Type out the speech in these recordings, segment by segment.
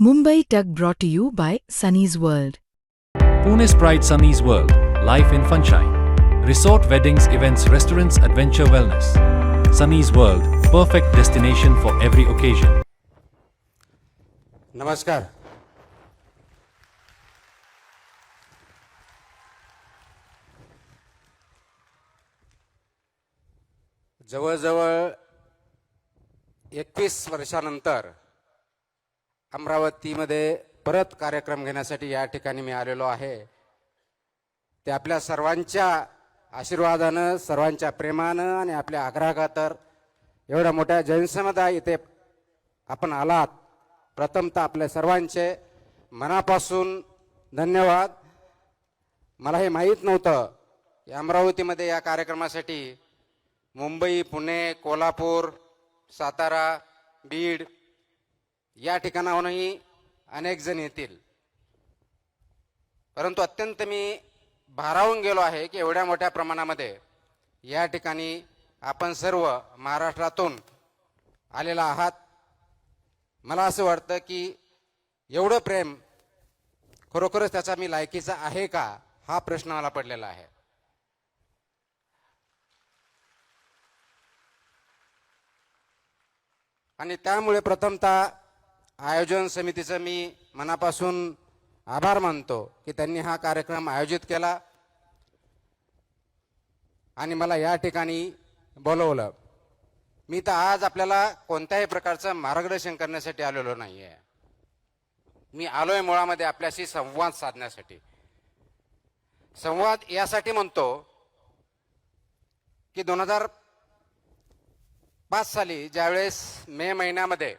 Mumbai Tug brought to you by Sunny's World. Pune's Pride Sunny's World, Life in Funshine. Resort weddings, events, restaurants, adventure wellness. Sunny's World, perfect destination for every occasion. नमस्कार. जवळजवळ 21 वर्षानंतर अमरावतीमध्ये परत कार्यक्रम घेण्यासाठी या ठिकाणी मी आलेलो आहे. ते आपल्या सर्वांच्या आशीर्वादानं, सर्वांच्या प्रेमानं आणि आपल्या आग्रहाखातर एवढ्या मोठ्या जनसमुदाय इथे आपण आलात. प्रथमतः आपल्या सर्वांचे मनापासून धन्यवाद. मला हे माहीत नव्हतं की अमरावतीमध्ये या कार्यक्रमासाठी मुंबई, पुणे, कोल्हापूर, सातारा, बीड या ठिकाणाहूनही अनेक जण येतील. परंतु अत्यंत मी भारावून गेलो आहे की एवढ्या मोठ्या प्रमाणामध्ये या ठिकाणी आपण सर्व महाराष्ट्रातून आलेला आहात. मला असं वाटतं की एवढं प्रेम खरोखरच त्याचा मी लायकीचा आहे का, हा प्रश्न मला पडलेला आहे. आणि त्यामुळे प्रथमतः आयोजन समितीचं मी मनापासून आभार मानतो की त्यांनी हा कार्यक्रम आयोजित केला आणि मला या ठिकाणी बोलवलं. मी तर आज आपल्याला कोणत्याही प्रकारचं मार्गदर्शन करण्यासाठी आलेलो नाही आहे. मी आलोय मुळामध्ये आपल्याशी संवाद साधण्यासाठी. संवाद यासाठी म्हणतो की 2005 साली ज्यावेळेस मे महिन्यामध्ये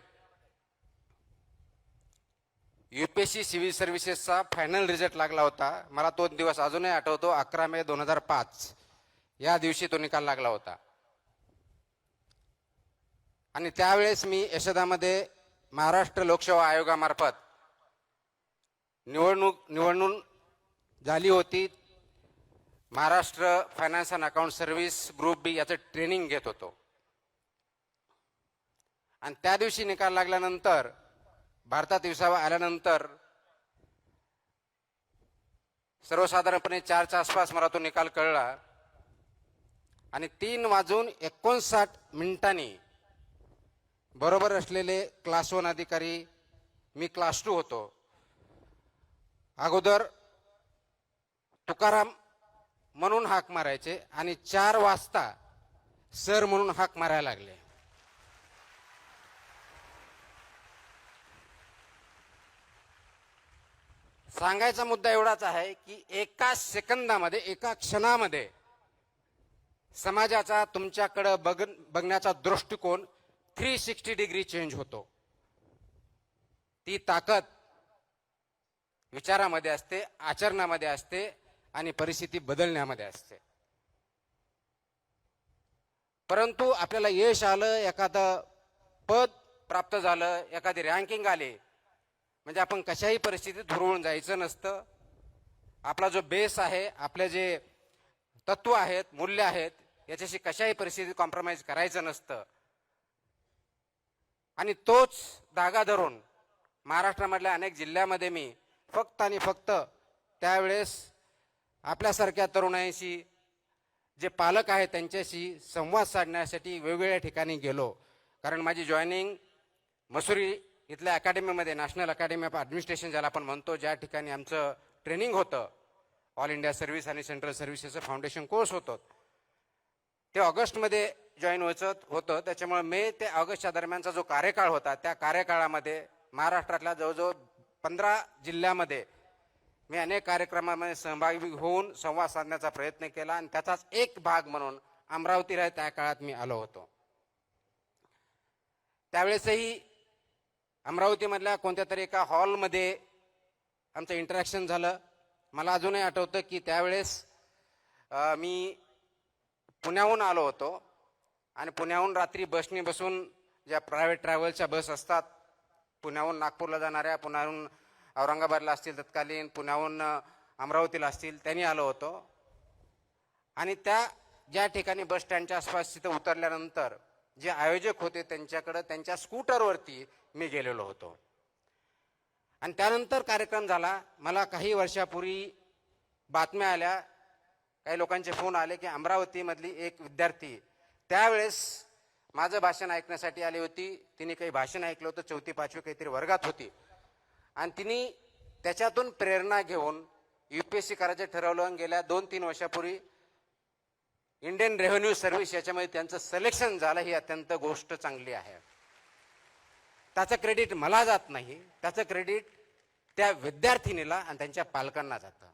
UPSC सिव्हिल सर्व्हिसेसचा फायनल रिझल्ट लागला होता. मला तो दिवस अजूनही आठवतो. 11 मे 2005 या दिवशी तो निकाल लागला होता. आणि त्यावेळेस मी यशोदामध्ये महाराष्ट्र लोकसेवा आयोगामार्फत निवडणूक झाली होती. Maharashtra finance and account service group B याचं ट्रेनिंग घेत होतो. आणि त्या दिवशी निकाल लागल्यानंतर, भारतात विसावा आल्यानंतर सर्वसाधारणपणे 4च्या आसपास मला तो निकाल कळला. आणि 3:59 बरोबर असलेले क्लास 1 अधिकारी, मी क्लास 2 होतो. अगोदर तुकाराम म्हणून हाक मारायचे आणि 4 वाजता सर म्हणून हाक मारायला लागले. सांगायचा मुद्दा एवढाच आहे की एका सेकंदामध्ये, एका क्षणामध्ये समाजाचा तुमच्याकडे बघण्याचा दृष्टिकोन 360 डिग्री चेंज होतो. ती ताकद विचारामध्ये असते, आचरणामध्ये असते आणि परिस्थिती बदलण्यामध्ये असते. परंतु आपल्याला यश आलं, एखादं पद प्राप्त झालं, एखादी रँकिंग आली म्हणजे आपण कशाही परिस्थितीत हुरळून जायचं नसतं. आपला जो बेस आहे, आपले जे तत्व आहेत, मूल्य आहेत, याच्याशी कशाही परिस्थितीत कॉम्प्रोमाइज करायचं नसतं. आणि तोच धागा धरून महाराष्ट्रामधल्या अनेक जिल्ह्यामध्ये मी फक्त आणि फक्त त्यावेळेस आपल्यासारख्या तरुणांशी, जे पालक आहेत त्यांच्याशी संवाद साधण्यासाठी वेगवेगळ्या ठिकाणी गेलो. कारण माझी जॉईनिंग मसुरी इथल्या अकॅडमीमध्ये, नॅशनल अकॅडमी ऑफ ॲडमिनिस्ट्रेशन ज्याला आपण म्हणतो, ज्या ठिकाणी आमचं ट्रेनिंग होतं, ऑल इंडिया सर्व्हिस आणि सेंट्रल सर्व्हिसेसचं फाउंडेशन कोर्स होतं, ते ऑगस्टमध्ये जॉईन व्हायचं होतं. त्याच्यामुळे मे ते ऑगस्टच्या दरम्यानचा जो कार्यकाळ होता, त्या कार्यकाळामध्ये महाराष्ट्रातल्या जवळजवळ 15 जिल्ह्यामध्ये मी अनेक कार्यक्रमामध्ये सहभागी होऊन संवाद साधण्याचा प्रयत्न केला. आणि त्याचाच एक भाग म्हणून अमरावतीला त्या काळात मी आलो होतो. त्यावेळेसही अमरावतीमधल्या कोणत्या तरी एका हॉलमध्ये आमचं इंटरॅक्शन झालं. मला अजूनही आठवतं की त्यावेळेस मी पुण्याहून आलो होतो आणि पुण्याहून रात्री बसने बसून, ज्या प्रायव्हेट ट्रॅव्हलच्या बस असतात, पुण्याहून नागपूरला जाणाऱ्या, पुण्याहून औरंगाबादला असतील तत्कालीन, पुण्याहून अमरावतीला असतील, त्यांनी आलो होतो. आणि त्या ज्या ठिकाणी बस स्टँडच्या आसपास तिथं उतरल्यानंतर जे आयोजक होते त्यांच्याकडे त्यांच्या स्कूटरवरती मी गेलेलो होतो. आणि त्यानंतर कार्यक्रम झाला. मला काही वर्षापूर्वी बातम्या आल्या, काही लोकांचे फोन आले की अमरावतीमधली एक विद्यार्थी त्यावेळेस माझं भाषण ऐकण्यासाठी आली होती. तिने काही भाषण ऐकलं होतं, 4वी-5वी काहीतरी वर्गात होती, आणि तिने त्याच्यातून प्रेरणा घेऊन UPSC करायचं ठरवलं आणि गेल्या 2-3 वर्षापूर्वी इंडियन रेव्हेन्यू सर्व्हिस याच्यामध्ये त्यांचं सिलेक्शन झालं. ही अत्यंत गोष्ट चांगली आहे. त्याचं क्रेडिट मला जात नाही, त्याचं क्रेडिट त्या विद्यार्थिनीला आणि त्यांच्या पालकांना जातं.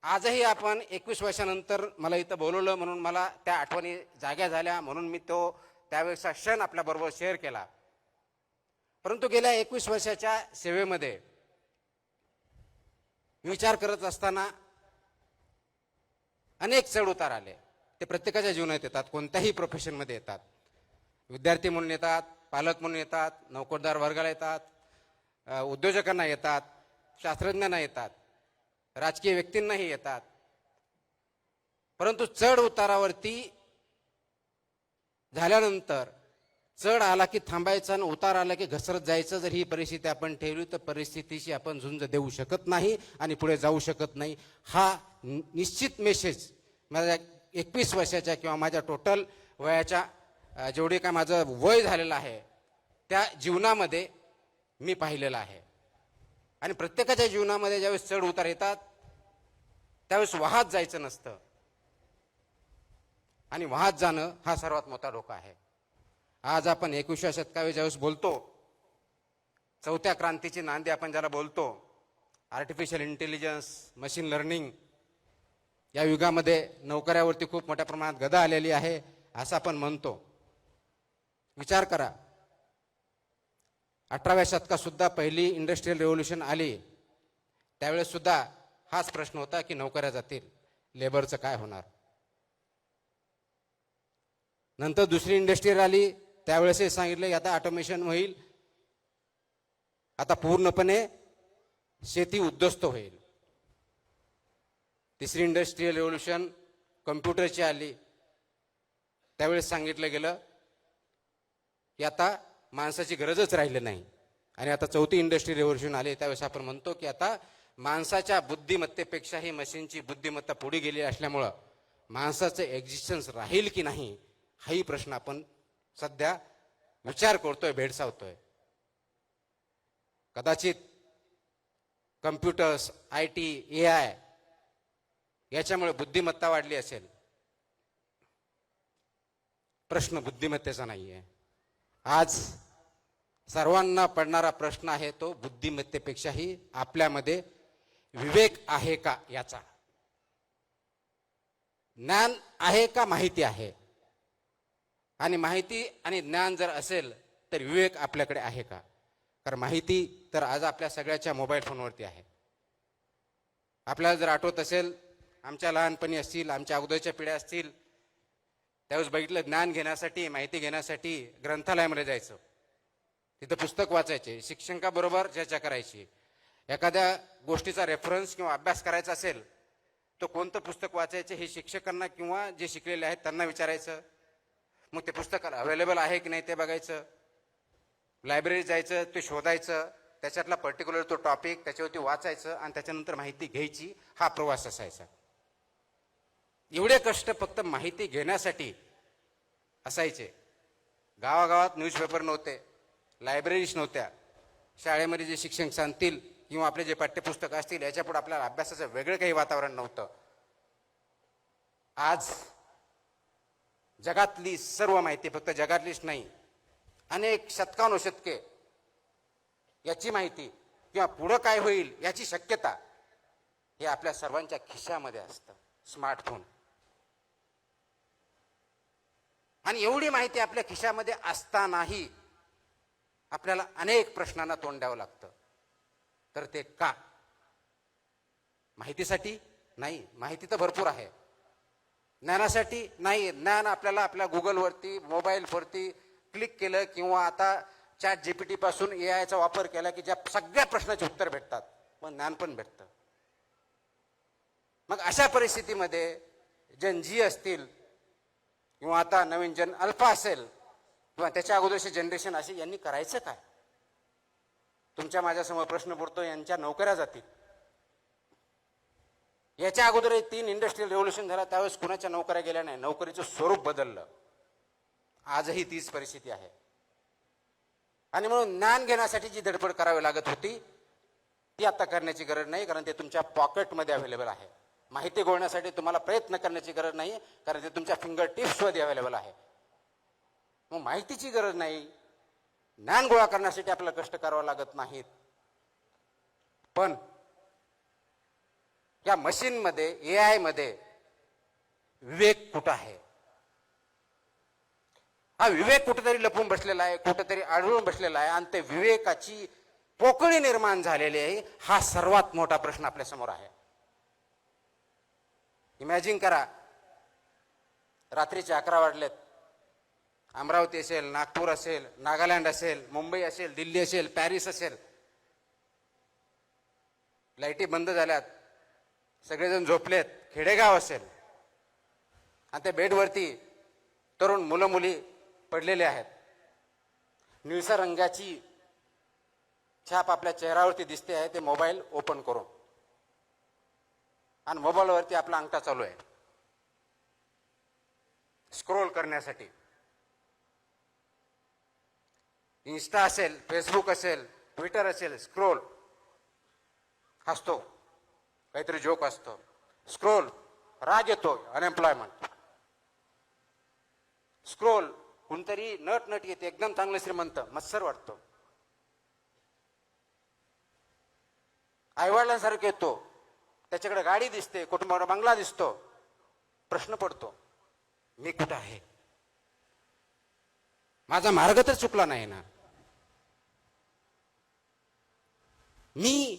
आजही आपण 21 वर्षानंतर मला इथं बोलवलं म्हणून मला त्या आठवणी जाग्या झाल्या, म्हणून मी तो त्यावेळेचा क्षण आपल्याबरोबर शेअर केला. परंतु गेल्या 21 वर्षाच्या सेवेमध्ये विचार करत असताना अनेक चढ उतार आले. ते प्रत्येकाच्या जीवनात येतात, कोणत्याही प्रोफेशनमध्ये येतात. विद्यार्थी म्हणून येतात, पालक म्हणून येतात, नोकरदार वर्गाला येतात, उद्योजकांना येतात, शास्त्रज्ञांना येतात, राजकीय व्यक्तींनाही येतात. परंतु चढ उतारावरती झाल्यानंतर चढ आला की थांबायचं आणि उतार आला की घसरत जायचं. जर ही परिस्थिती आपण ठेवली तर परिस्थितीशी आपण झुंज देऊ शकत नाही आणि पुढे जाऊ शकत नाही. हा निश्चित मेसेज माझ्या 21 वर्षाच्या किंवा माझ्या टोटल वयाच्या जेवढे काय माझं वय झालेलं आहे त्या जीवनामध्ये मी पाहिलेलं आहे. आणि प्रत्येकाच्या जीवनामध्ये ज्यावेळेस चढ उतार येतात त्यावेळेस वाहत जायचं नसतं, आणि वाहत जाणं हा सर्वात मोठा धोका आहे. आज आपण 21व्या शतकावर ज्यावेळेस बोलतो, 4थ्या क्रांतीची नांदी आपण ज्याला बोलतो, आर्टिफिशियल इंटेलिजन्स, मशीन लर्निंग, या युगामध्ये नोकऱ्यावरती खूप मोठ्या प्रमाणात गदा आलेली आहे असं आपण म्हणतो. विचार करा, 18व्या शतकात सुद्धा पहिली इंडस्ट्रियल रेव्होल्यूशन आली, त्यावेळेस सुद्धा हाच प्रश्न होता की नोकऱ्या जातील, लेबरचं काय होणार. नंतर दुसरी इंडस्ट्री आली, त्यावेळेसही सांगितलं की आता ऑटोमेशन होईल, आता पूर्णपणे शेती उद्ध्वस्त होईल. तिसरी इंडस्ट्रियल रेव्होल्यूशन कम्प्युटरची आली, त्यावेळेस सांगितलं गेलं की आता माणसाची गरजच राहिली नाही. आणि आता 4थी इंडस्ट्रियल रेव्होल्यूशन आली, त्यावेळेस आपण म्हणतो की आता माणसाच्या बुद्धिमत्तेपेक्षाही मशीनची बुद्धिमत्ता पुढे गेली असल्यामुळं माणसाचं एक्झिस्टन्स राहील की नाही हाही प्रश्न आपण सध्या विचार करतोय, भेडसावतोय. कदाचित कम्प्युटर्स, IT, AI याच्यामुळे बुद्धिमत्ता वाढली असेल. प्रश्न बुद्धिमत्तेचा नाहीये. आज सर्वांना पडणारा प्रश्न आहे तो बुद्धिमत्तेपेक्षाही आपल्यामध्ये विवेक आहे का याचा. ज्ञान आहे का माहिती आहे, आणि माहिती आणि ज्ञान जर असेल तर विवेक आपल्याकडे आहे का. कारण माहिती तर आज आपल्या सगळ्याच्या मोबाईल फोनवरती आहे. आपल्याला जर आठवत असेल, आमच्या लहानपणी असतील, आमच्या अगोदरच्या पिढ्या असतील, त्यावेळेस बघितलं, ज्ञान घेण्यासाठी, माहिती घेण्यासाठी ग्रंथालयामध्ये जायचं, तिथं पुस्तक वाचायचे, शिक्षकाबरोबर चर्चा करायची. एखाद्या गोष्टीचा रेफरन्स किंवा अभ्यास करायचा असेल तर कोणतं पुस्तक वाचायचे हे शिक्षकांना किंवा जे शिकलेले आहेत त्यांना विचारायचं. मग ते पुस्तक अवेलेबल आहे की नाही ते बघायचं, लायब्ररीत जायचं, ते शोधायचं, त्याच्यातला पर्टिक्युलर तो टॉपिक त्याच्यावरती वाचायचं आणि त्याच्यानंतर माहिती घ्यायची. हा प्रवास असायचा. एवढे कष्ट फक्त माहिती घेण्यासाठी असायचे. गावागावात न्यूजपेपर नव्हते, लायब्ररीज नव्हत्या. शाळेमध्ये जे शिक्षक सांगतील किंवा आपले जे पाठ्यपुस्तक असतील याच्यापुढे आपल्याला अभ्यासाचं वेगळं काही वातावरण नव्हतं. आज जगातली सर्व माहिती, फक्त जगातलीच नाही, अनेक शतकानुशतके याची माहिती किंवा पुढं काय होईल याची शक्यता हे आपल्या सर्वांच्या खिशामध्ये असतं, स्मार्टफोन. आणि एवढी माहिती आपल्या खिशामध्ये असतानाही आपल्याला अनेक प्रश्नांना तोंड द्यावं लागतं. तर ते का? माहितीसाठी नाही, माहिती तर भरपूर आहे. ज्ञानासाठी नाही, ज्ञान आपल्याला आपल्या गुगलवरती, मोबाईलवरती क्लिक केलं किंवा आता ChatGPT पासून AIचा वापर केला की ज्या सगळ्या प्रश्नाचे उत्तर भेटतात, पण ज्ञान पण भेटतं. मग अशा परिस्थितीमध्ये जन जी असतील किंवा आता नवीन जन अल्फा असेल किंवा त्याच्या अगोदरचे जनरेशन असेल, यांनी करायचं काय? तुमच्या माझ्यासमोर प्रश्न पडतो, यांच्या नोकऱ्या जातील. याच्या अगोदर 3 इंडस्ट्रियल रेव्होल्युशन झाला, त्यावेळेस कुणाच्या नोकऱ्या गेल्या नाही, नोकरीचं स्वरूप बदललं. आजही तीच परिस्थिती आहे. आणि म्हणून ज्ञान घेण्यासाठी जी धडपड करावी लागत होती ती आता करण्याची गरज नाही, कारण ते तुमच्या पॉकेटमध्ये अवेलेबल आहे. माहिती गोळण्यासाठी तुम्हाला प्रयत्न करण्याची गरज नाही, कारण ते तुमच्या फिंगर टिप्समध्ये अवेलेबल आहे. मग माहितीची गरज नाही, ज्ञान गोळा करण्यासाठी आपल्याला कष्ट करावं लागत नाहीत. पण या मशीनमध्ये, AI मध्ये विवेक कुठं आहे? हा विवेक कुठेतरी लपून बसलेला आहे, कुठेतरी आढळून बसलेला आहे, आणि ते विवेकाची पोकळी निर्माण झालेली आहे. हा सर्वात मोठा प्रश्न आपल्या समोर आहे. इमॅजिन करा, रात्रीचे 11 वाजलेत, अमरावती असेल, नागपूर असेल, नागालँड असेल, मुंबई असेल, दिल्ली असेल, पॅरिस असेल, लाईटी बंद झाल्यात, सगळेजण झोपलेत, खेडेगाव असेल, आणि त्या बेडवरती तरुण मुलं मुली पडलेले आहेत. निळसर रंगाची छाप आपल्या चेहऱ्यावरती दिसते आहे, ते मोबाईल ओपन करून, आणि मोबाईलवरती आपला अंगठा चालू आहे स्क्रोल करण्यासाठी. इन्स्टा असेल, फेसबुक असेल, ट्विटर असेल, स्क्रोल, हसतो, काहीतरी जोक असतो, स्क्रोल, राग येतो, अनएम्प्लॉयमेंट, स्क्रोल, कोणतरी नट येते, एकदम चांगलं श्रीमंत, मत्सर वाटतो, आईवडिलांसारखं येतो, त्याच्याकडे गाडी दिसते, कुटुंबावर बंगला दिसतो, प्रश्न पडतो, मी कुठं आहे? माझा मार्ग तर चुकला नाही ना? मी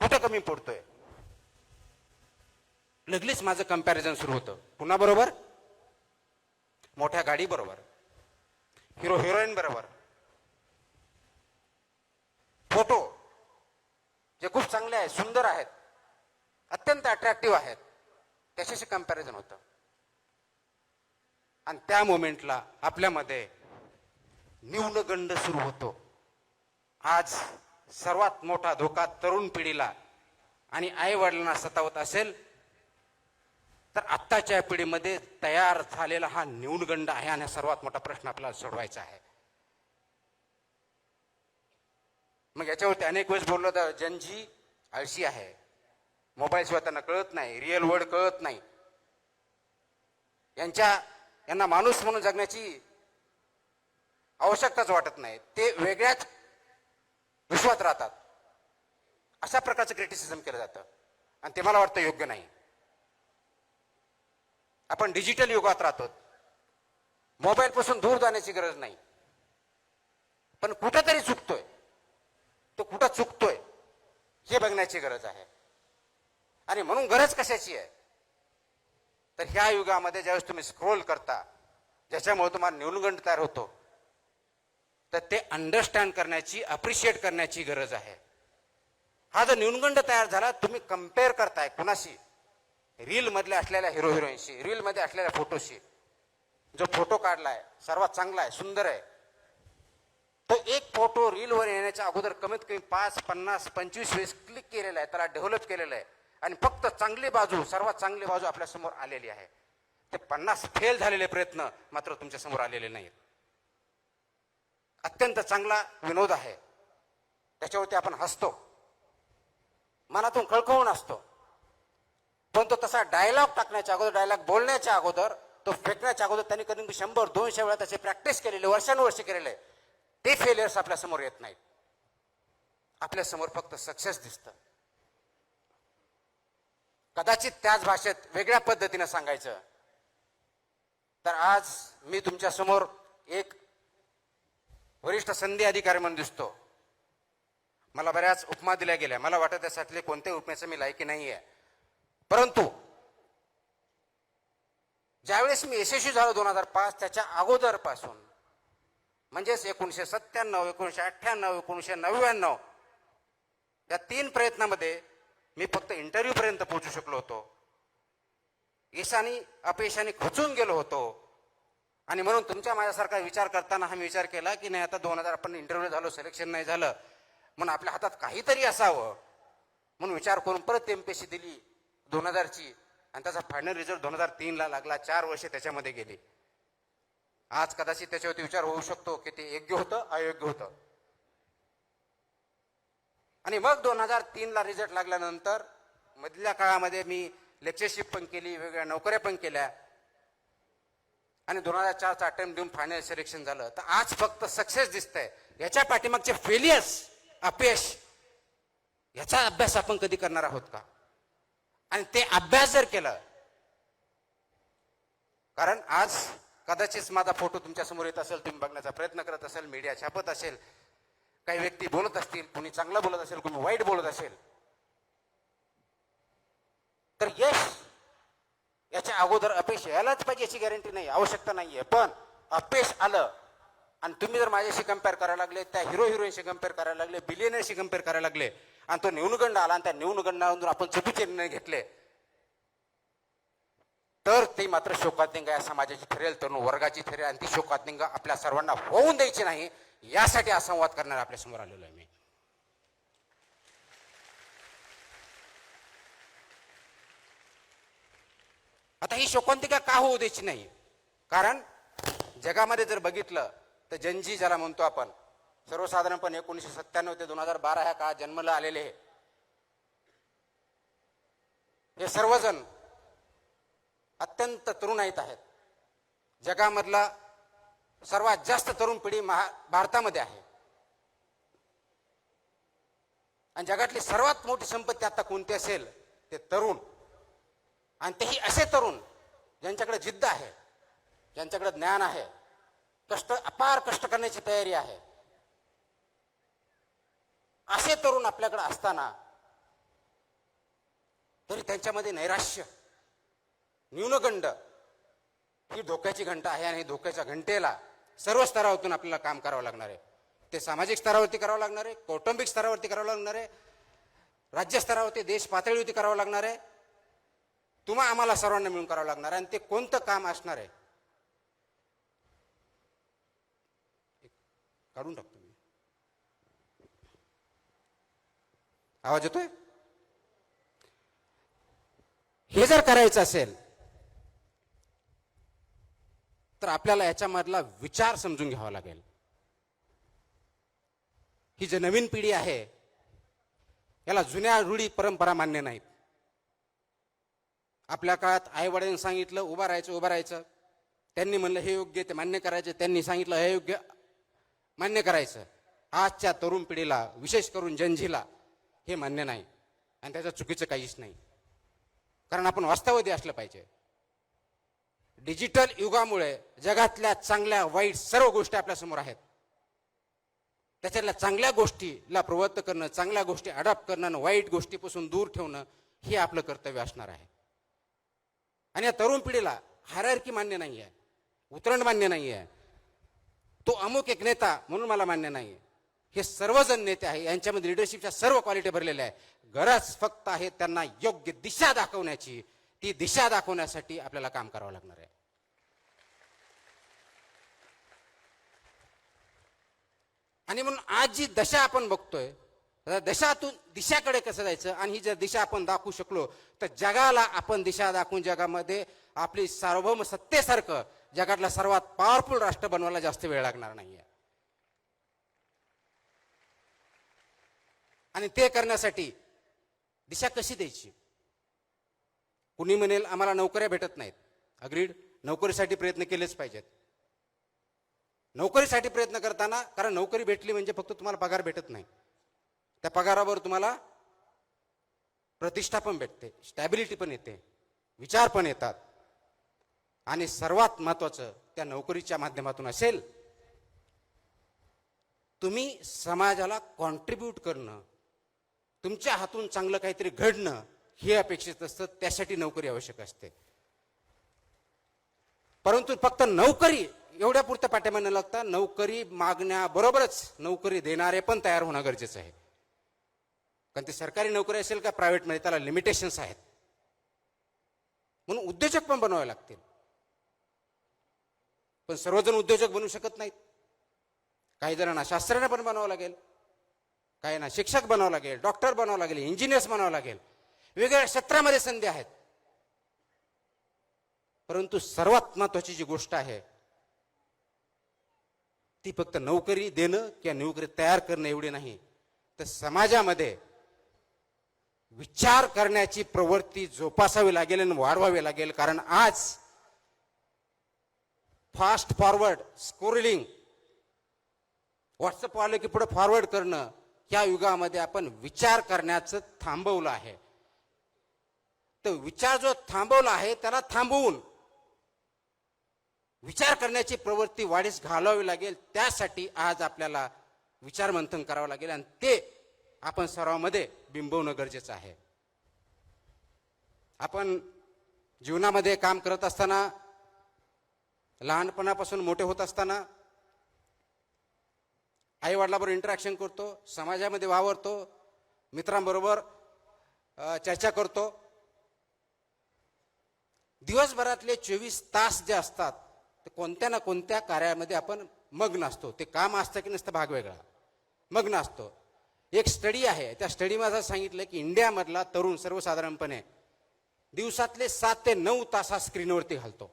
कुठं कमी पडतोय? लगेच माझं कंपॅरिझन सुरू होतं. कुणा बरोबर? मोठ्या गाडी बरोबर, हिरो हिरोईन बरोबर, फोटो जे खूप चांगले आहेत, सुंदर आहेत, अत्यंत अट्रॅक्टिव्ह आहेत, त्याच्याशी कंपॅरिझन होतं. आणि त्या मोमेंटला आपल्यामध्ये न्यूनगंड सुरू होतो. आज सर्वात मोठा धोका तरुण पिढीला आणि आई वडिलांना सतावत असेल तर आत्ताच्या पिढीमध्ये तयार झालेला हा न्यूनगंड आहे, आणि सर्वात मोठा प्रश्न आपल्याला सोडवायचा आहे. मग याच्यावरती अनेक वेळेस बोललो तर जनजी आळशी आहे, मोबाईल शिवाय त्यांना कळत नाही, रिअल वर्ल्ड कळत नाही, यांना माणूस म्हणून जगण्याची आवश्यकताच वाटत नाही, ते वेगळ्याच विश्वात राहतात, अशा प्रकारचं क्रिटिसिझम केलं जातं, आणि ते मला वाटतं योग्य नाही. आपण डिजिटल युगात राहतो, मोबाईल पासून दूर जाण्याची गरज नाही, पण कुठेतरी चुकतोय, तो कुठं चुकतोय हे बघण्याची गरज आहे. आणि म्हणून गरज कशाची आहे? तर ह्या युगामध्ये ज्यावेळेस तुम्ही स्क्रोल करता, ज्याच्यामुळे तुम्हाला न्यूनगंड तयार होतो, तर ते अंडरस्टँड करण्याची, अप्रिशिएट करण्याची गरज आहे. हा जो न्यूनगंड तयार झाला, तुम्ही कम्पेअर करताय कुणाशी? रील मधल्या असलेल्या हिरो हिरोईनशी, रील मध्ये असलेल्या फोटोशी. जो फोटो काढलाय सर्वात चांगला आहे, सुंदर आहे, तो एक फोटो रीलवर येण्याच्या अगोदर कमीत कमी 5, 50, 25 वेळेस क्लिक केलेला आहे, त्याला डेव्हलप केलेलं आहे, आणि फक्त चांगली बाजू, सर्वात चांगली बाजू आपल्या समोर आलेली आहे. ते 50 फेल झालेले प्रयत्न मात्र तुमच्या समोर आलेले नाहीत. अत्यंत चांगला विनोद आहे, त्याच्यावरती आपण हसतो, मनातून कळकळून असतो, पण तो तसा डायलॉग टाकण्याच्या अगोदर, डायलॉग बोलण्याच्या अगोदर, तो फेकण्याच्या अगोदर त्यांनी कधी 100-200 वेळा त्याची प्रॅक्टिस केलेली, वर्षानुवर्ष केलेले, ते फेलियर्स आपल्या समोर येत नाहीत. आपल्या समोर फक्त सक्सेस दिसतं. कदाचित त्याच भाषेत वेगळ्या पद्धतीने सांगायचं तर आज मी तुमच्या समोर एक वरिष्ठ संधी अधिकारी म्हणून दिसतो. मला बऱ्याच उपमा दिल्या गेल्या, मला वाटत त्याच्यातले कोणत्याही उपमेचं मी लायकी नाही आहे, परंतु ज्यावेळेस मी यशस्वी झालो 2005, त्याच्या अगोदरपासून म्हणजेच 1997, 1998, 1999 या 3 प्रयत्नामध्ये मी फक्त इंटरव्ह्यू पर्यंत पोहोचू शकलो होतो. यशाने अपयशाने खचून गेलो होतो, आणि म्हणून तुमच्या माझ्यासारखा विचार करताना हा मी विचार केला की नाही, आता 2000 आपण इंटरव्ह्यू झालो, सिलेक्शन नाही झालं, म्हणून आपल्या हातात काहीतरी असावं म्हणून विचार करून परत एमपीएससी दिली 2000ची आणि त्याचा फायनल रिझल्ट 2003ला लागला. 4 वर्षे त्याच्यामध्ये गेली. आज कदाचित त्याच्यावरती विचार होऊ शकतो की ते योग्य होतं अयोग्य होतं. आणि मग 2003ला रिझल्ट लागल्यानंतर मधल्या काळामध्ये मी लेक्चरशिप पण केली, वेगवेगळ्या नोकऱ्या पण केल्या आणि 2004चा अटेम्प्ट देऊन फायनल सिलेक्शन झालं. तर आज फक्त सक्सेस दिसतंय. याच्या पाठीमागचे फेलियर्स, अपयश, याचा अभ्यास आपण कधी करणार आहोत का? आणि ते अभ्यास जर केलं, कारण आज कदाचित माझा फोटो तुमच्या समोर येत असेल, तुम्ही बघण्याचा प्रयत्न करत असेल, मीडिया छापत असेल, काही व्यक्ती बोलत असतील, कुणी चांगलं बोलत असेल, कुणी वाईट बोलत असेल, तर यश याच्या अगोदर अपयश यायलाच पाहिजे याची गॅरंटी नाही, आवश्यकता नाहीये. पण अपयश आलं आणि तुम्ही जर माझ्याशी कम्पेअर करायला लागले, त्या हिरोईनशी कम्पेअर करायला लागले, बिलियनरशी कम्पेअर करायला लागले आणि तो न्यूनगंड आला आणि त्या न्यूनगंडावरून आपण चुकीचे निर्णय घेतले, तर ते मात्र शोकातिंगा या समाजाची ठरेल, तरुण वर्गाची ठरेल आणि ती शोकातिंगा आपल्या सर्वांना होऊन द्यायची नाही. यासाठी हा संवाद करणार आपल्या समोर आलेलो आहे मी. आता ही शोकांतिका का होऊ द्यायची नाही? कारण जगामध्ये जर बघितलं तर जनजी ज्याला म्हणतो आपण, सर्वसाधारणपणे 1997 ते 2012 ह्या काळात जन्माला आलेले हे सर्वजण अत्यंत तरुण आहेत. जगामधला सर्वात जास्त तरुण पिढी भारतामध्ये आहे. आणि जगातली सर्वात मोठी संपत्ती आता कोणती असेल ते तरुण. आणि तेही असे तरुण ज्यांच्याकडे जिद्द आहे, ज्यांच्याकडे ज्ञान आहे, अपार कष्ट करण्याची तयारी आहे. असे तरुण आपल्याकडे असताना तरी त्यांच्यामध्ये नैराश्य, न्यूनगंड ही धोक्याची घंटा आहे. आणि धोक्याच्या घंटेला सर्व स्तरावरून आपल्याला काम करावं लागणार आहे. ते सामाजिक स्तरावरती करावं लागणार आहे, कौटुंबिक स्तरावरती करावं लागणार आहे, राज्य स्तरावरती, देश पातळीवरती करावं लागणार आहे, तुम्हा आम्हाला सर्वांना मिळून करावं लागणार आहे. आणि ते कोणतं काम असणार आहे काढून टाकतो मी. आवाज येतोय? हे जर करायचं असेल तर आपल्याला याच्यामधला विचार समजून घ्यावा लागेल. ही जी नवीन पिढी आहे याला जुन्या रूढी परंपरा मान्य नाहीत. आपल्या काळात आई वडिलांनी सांगितलं उभं राहायचं, त्यांनी म्हणलं हे योग्य, ते मान्य करायचं, त्यांनी सांगितलं हे योग्य, मान्य करायचं. आजच्या तरुण पिढीला, विशेष करून जनजीला हे मान्य नाही आणि त्याचं चुकीचं काहीच नाही. कारण आपण वास्तववादी असलं पाहिजे. डिजिटल युगामुळे जगातल्या चांगल्या वाईट सर्व गोष्टी आपल्या समोर आहेत. त्याच्यातल्या चांगल्या गोष्टीला प्रवृत्त करणं, चांगल्या गोष्टी अडॉप्ट करणं आणि वाईट गोष्टीपासून दूर ठेवणं हे आपलं कर्तव्य असणार आहे. आणि या तरुण पिढीला हायरार्की मान्य नाही आहे, उतरण मान्य नाही आहे, तो अमुक एक नेता म्हणून मला मान्य नाही. हे सर्वजण नेते आहे, यांच्यामध्ये लिडरशिपच्या सर्व क्वालिटी भरलेल्या आहे. गरज फक्त आहे त्यांना योग्य दिशा दाखवण्याची. ती दिशा दाखवण्यासाठी आपल्याला काम करावं लागणार आहे. आणि म्हणून आज जी दशा आपण बघतोय, दशातून दिशाकडे कसं जायचं, आणि ही जर दिशा आपण दाखवू शकलो तर जगाला आपण दिशा दाखवून जगामध्ये आपली सार्वभौम सत्तेसारखं जगातला सर्वात पॉवरफुल राष्ट्र बनवायला जास्त वेळ लागणार नाहीये. आणि ते करण्यासाठी दिशा कशी द्यायची? कुणी म्हणेल आम्हाला नोकऱ्या भेटत नाहीत. अग्रीड, नोकरीसाठी प्रयत्न केलेच पाहिजेत. नोकरीसाठी प्रयत्न करताना, कारण नोकरी भेटली म्हणजे फक्त तुम्हाला पगार भेटत नाही, त्या पगारावर तुम्हाला प्रतिष्ठा पण भेटते, स्टॅबिलिटी पण येते, विचार पण येतात. आणि सर्वात महत्वाचं त्या नोकरीच्या माध्यमातून असेल तुम्ही समाजाला कॉन्ट्रीब्यूट करणं, तुमच्या हातून चांगलं काहीतरी घडणं हे अपेक्षित असतं. त्यासाठी नोकरी आवश्यक असते. परंतु फक्त नोकरी एवढ्या पुरतं पाठिंबा न लागता नोकरी मागण्याबरोबरच नोकरी देणारे पण तयार होणं गरजेचं आहे. कारण ते सरकारी नोकरी असेल का प्रायव्हेटमध्ये, त्याला लिमिटेशन्स आहेत. म्हणून उद्योजक पण बनवावे लागतील. पण सर्वजण उद्योजक बनू शकत नाहीत. काही जणांना शास्त्रज्ञ पण बनावं लागेल, काय ना शिक्षक बनावं लागेल, डॉक्टर बनावं लागेल, इंजिनियर्स बनावं लागेल, वेगवेगळ्या क्षेत्रामध्ये संधी आहेत. परंतु सर्वात महत्वाची जी गोष्ट आहे ती फक्त नोकरी देणं किंवा नोकरी तयार करणं एवढी नाही, तर समाजामध्ये विचार करण्याची प्रवृत्ती जोपासावी लागेल आणि वाढवावी लागेल. कारण आज फास्ट फॉरवर्ड स्क्रोलिंग, व्हॉट्सअप आलं की पुढे फॉरवर्ड करणं, या युगामध्ये आपण विचार करण्याचं थांबवलं आहे. तर विचार जो थांबवला आहे त्याला थांबवून विचार करण्याची प्रवृत्ती वाढीस घालावी लागेल. त्यासाठी आज आपल्याला विचार मंथन करावं लागेल आणि ते आपण सर्वांमध्ये बिंबवणं गरजेचं आहे. आपण जीवनामध्ये काम करत असताना, लहानपणापासून मोठे होत असताना आई वडिलांबरोबर इंटरॅक्शन करतो, समाजामध्ये वावरतो, मित्रांबरोबर चर्चा करतो. दिवसभरातले 24 तास जे असतात ते कोणत्या ना कोणत्या कार्यामध्ये आपण मग्न असतो. ते काम असतं की नसतं भाग वेगळा, मग्न असतो. एक स्टडी आहे, त्या स्टडीमध्ये असं सांगितलं की इंडियामधला तरुण सर्वसाधारणपणे दिवसातले 7 ते 9 तास हा स्क्रीनवरती घालतो.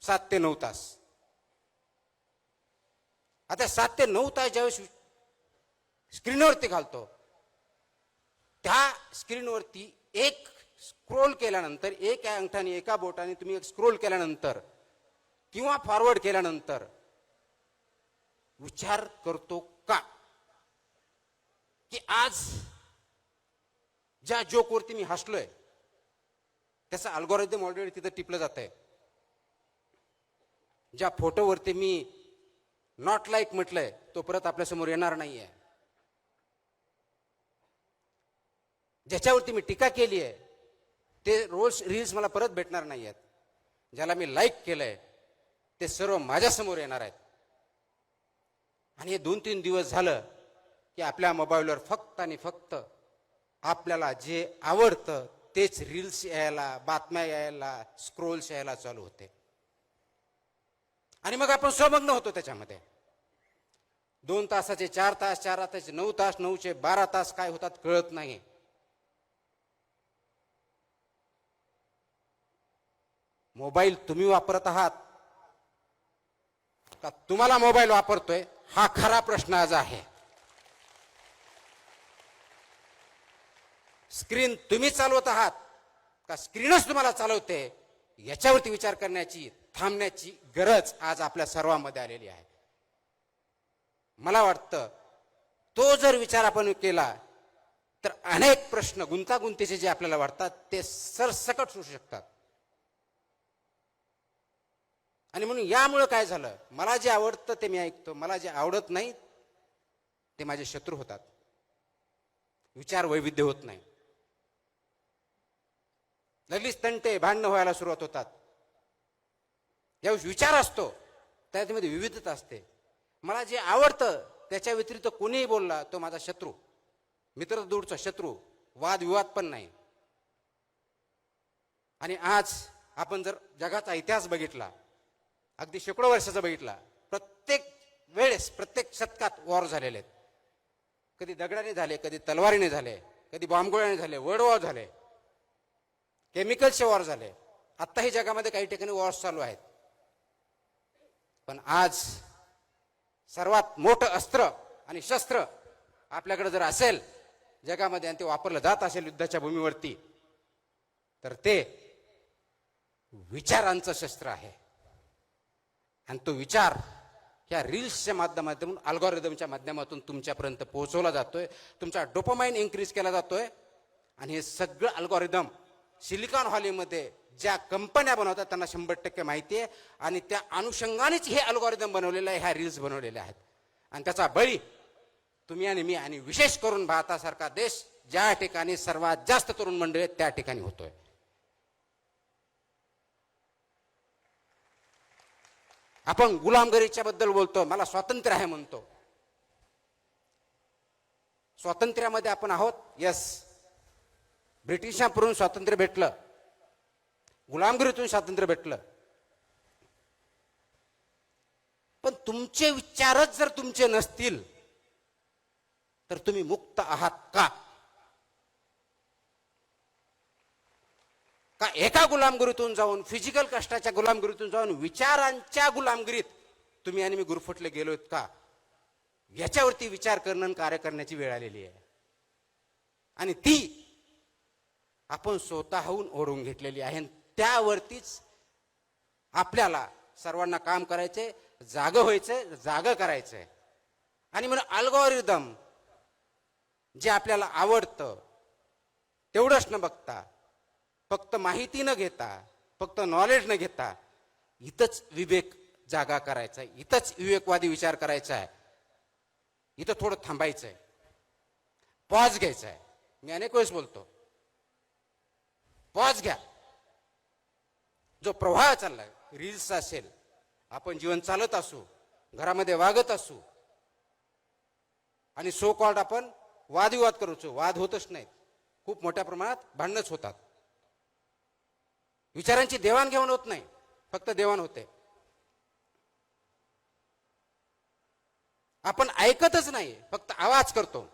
7 ते 9 तास. आता 7 ते 9 तास ज्यावेळेस स्क्रीनवरती घालतो, त्या स्क्रीनवरती एक स्क्रोल केल्यानंतर, एक अंगठाने एका बोटाने तुम्ही एक स्क्रोल केल्यानंतर किंवा फॉरवर्ड केल्यानंतर विचार करतो का की आज ज्या जोकवरती मी हसलोय त्याचा अल्गोरिदम ऑलरेडी तिथं टिपलं जात आहे. ज्या फोटोवरती मी नॉट लाईक म्हटलंय तो परत आपल्यासमोर येणार नाहीये. ज्याच्यावरती मी टीका केली आहे ते रील्स मला परत भेटणार नाही आहेत. ज्याला मी लाईक केलंय ते सर्व माझ्यासमोर येणार आहेत. आणि हे 2-3 दिवस झालं की आपल्या मोबाईलवर फक्त आणि फक्त आपल्याला जे आवडतं तेच रील्स यायला, बातम्या यायला, स्क्रोल्स यायला चालू होते. आणि मग आपण स्वमग्न होतो त्याच्यामध्ये. 2 तासाचे 4 तास, 4 तासाचे 9 तास, 9चे 12 तास काय होतात कळत नाही. मोबाईल तुम्ही वापरत आहात का तुम्हाला मोबाईल वापरतोय, हा खरा प्रश्न आज आहे. स्क्रीन तुम्ही चालवत आहात का स्क्रीनच तुम्हाला चालवते, याच्यावरती विचार करण्याची, थांबण्याची गरज आज आपल्या सर्वांमध्ये आलेली आहे. मला वाटतं तो जर विचार आपण केला तर अनेक प्रश्न गुंतागुंतीचे जे आपल्याला वाटतात ते सरसकट सुटू शकतात. आणि म्हणून यामुळे काय झालं, मला जे आवडतं ते मी ऐकतो, मला जे आवडत नाही ते माझे शत्रू होतात. विचार वैविध्य होत नाही. लगेच तंटे, भांडणं व्हायला सुरुवात होतात. ज्यावेळेस विचार असतो त्यामध्ये विविधता असते. मला जे आवडतं त्याच्या व्यतिरिक्त कोणीही बोलला तो माझा शत्रू, मित्र दूरचा शत्रू, वादविवाद पण नाही. आणि आज आपण जर जगाचा इतिहास बघितला, अगदी शेकडो वर्षाचा बघितला, प्रत्येक वेळेस, प्रत्येक शतकात वॉर झालेले आहेत. कधी दगडाने झाले, कधी तलवारीने झाले, कधी बॉम्बगोळ्याने झाले, वर्ल्ड वॉर झाले, केमिकलचे वॉर झाले. आत्ताही जगामध्ये काही ठिकाणी वॉर्स चालू आहेत. पण आज सर्वात मोठं अस्त्र आणि शस्त्र आपल्याकडे जर असेल जगामध्ये आणि ते वापरलं जात असेल युद्धाच्या भूमीवरती, तर ते विचारांचं शस्त्र आहे. आणि तो विचार ह्या रील्सच्या माध्यमातून, अल्गोरिदमच्या माध्यमातून तुमच्यापर्यंत पोहोचवला जातोय. तुमचा डोपामाइन इन्क्रीज केला जातोय. आणि हे सगळं अल्गोरिदम सिलिकॉन व्हॅलीमध्ये ज्या कंपन्या बनवतात त्यांना 100% माहिती आहे. आणि त्या अनुषंगानेच हे अल्गोरिदम बनवलेलं आहे, ह्या रील्स बनवलेल्या आहेत. आणि त्याचा बळी तुम्ही आणि मी, आणि विशेष करून भारतासारखा देश ज्या ठिकाणी सर्वात जास्त तरुण मंडळी आहेत त्या ठिकाणी होतोय. आपण गुलामगिरीच्या बद्दल बोलतो, मला स्वातंत्र्य आहे म्हणतो. स्वातंत्र्यामध्ये आपण आहोत, यस. ब्रिटिशांकडून स्वातंत्र्य भेटलं, गुलामगिरीतून स्वातंत्र्य भेटलं. पण तुमचे विचारच जर तुमचे नसतील तर तुम्ही मुक्त आहात का? का एका गुलामगिरीतून जाऊन, फिजिकल कष्टाच्या गुलामगिरीतून जाऊन विचारांच्या गुलामगिरीत तुम्ही आणि मी गुरफटले गेलोत का? याच्यावरती विचार करणं आणि कार्य करण्याची वेळ आलेली आहे. आणि ती आपण स्वतःहून ओढून घेतलेली आहे. त्यावरतीच आपल्याला सर्वांना काम करायचंय, जागं व्हायचंय, जागं करायचंय. आणि म्हणून अल्गोरिदम जे आपल्याला आवडतं तेवढंच न बघता, फक्त माहिती न घेता, फक्त नॉलेज न घेता, इथंच विवेक जागा करायचा आहे, इथंच विवेकवादी विचार करायचा आहे, इथं थोडं थांबायचंय, पॉज घ्यायचा आहे. मी अनेक वेळेस बोलतो, पॉज घ्या. जो प्रवाह चाललाय, रील्स असेल, आपण जीवन चालत असू, घरामध्ये वागत असू, आणि सो कॉल्ड आपण वादविवाद करतो, वाद होतच नाहीत, खूप मोठ्या प्रमाणात भांडणच होतात. विचारांची देवाणघेवाण होत नाही, फक्त देवाण होते. आपण ऐकतच नाही, फक्त आवाज करतो.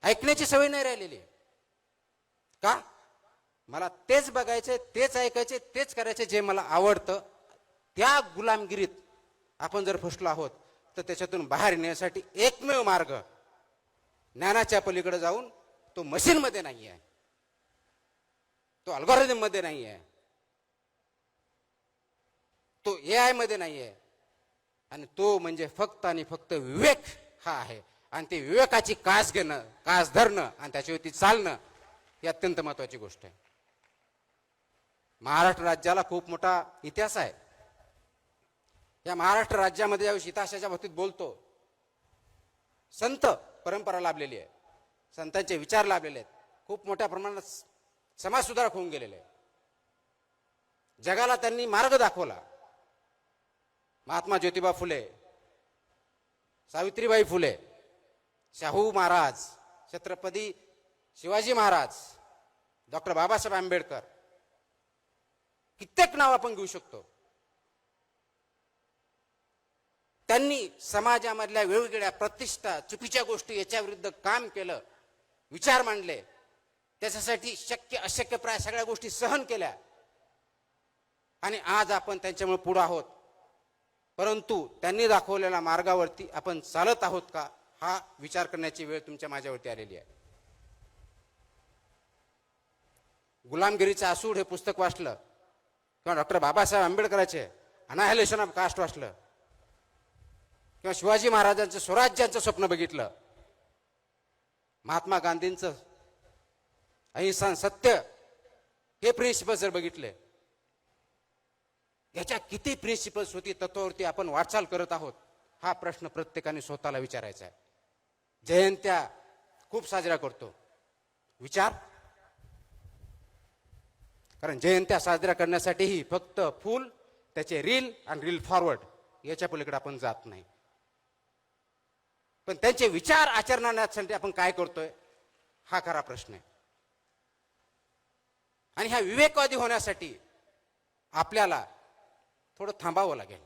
ऐकण्याची सवय नाही राहिलेली. का? मला तेच बघायचे, तेच ऐकायचे, तेच करायचे जे मला आवडतं. त्या गुलामगिरीत आपण जर फसलो आहोत, तर त्याच्यातून बाहेर येण्यासाठी एकमेव मार्ग ज्ञानाच्या पलीकडे जाऊन, तो मशीनमध्ये नाही आहे, तो अल्गोरिदम मध्ये नाही आहे, तो AI मध्ये नाही आहे, आणि तो म्हणजे फक्त आणि फक्त विवेक हा आहे. आणि ते विवेकाची कास घेणं, कास धरणं आणि त्याच्यावरती चालणं ही अत्यंत महत्वाची गोष्ट आहे. महाराष्ट्र राज्याला खूप मोठा इतिहास आहे. या महाराष्ट्र राज्यामध्ये ज्यावेळी इतिहासाच्या बाबतीत बोलतो, संत परंपरा लाभलेली आहे, संतांचे विचार लाभलेले आहेत, खूप मोठ्या प्रमाणात समाज सुधारक होऊन गेलेले आहे. जगाला त्यांनी मार्ग दाखवला. महात्मा ज्योतिबा फुले, सावित्रीबाई फुले, शाहू महाराज, छत्रपती शिवाजी महाराज, डॉक्टर बाबासाहेब आंबेडकर, कित्येक नाव आपण घेऊ शकतो. त्यांनी समाजामधल्या वेगवेगळ्या प्रतिष्ठा, चुकीच्या गोष्टी याच्या विरुद्ध काम केलं, विचार मांडले, त्याच्यासाठी शक्य अशक्य प्राय सगळ्या गोष्टी सहन केल्या, आणि आज आपण त्यांच्यामुळे पुढे आहोत. परंतु त्यांनी दाखवलेल्या मार्गावरती आपण चालत आहोत का, हा विचार करण्याची वेळ तुमच्या माझ्यावरती आलेली आहे. गुलामगिरीचं आसूड हे पुस्तक वाचलं, किंवा डॉक्टर बाबासाहेब आंबेडकरांचे अनाहिलेशन ऑफ कास्ट वाचलं, किंवा शिवाजी महाराजांचं स्वराज्याचं स्वप्न बघितलं, महात्मा गांधींचं अहिंसा सत्य हे प्रिन्सिपल्स जर बघितले, याच्या किती प्रिन्सिपल्स होती, तत्वावरती आपण वाटचाल करत आहोत, हा प्रश्न प्रत्येकाने स्वतःला विचारायचा आहे. जयंत्या खूप साजरा करतो, विचार, कारण जयंत्या साजरा करण्यासाठीही फक्त फुल, त्याचे रील आणि रील फॉरवर्ड याच्या पलीकडे आपण जात नाही. पण त्यांचे विचार आचरणासाठी आपण काय करतोय, हा खरा प्रश्न आहे. आणि ह्या विवेकवादी होण्यासाठी आपल्याला थोडं थांबावं लागेल.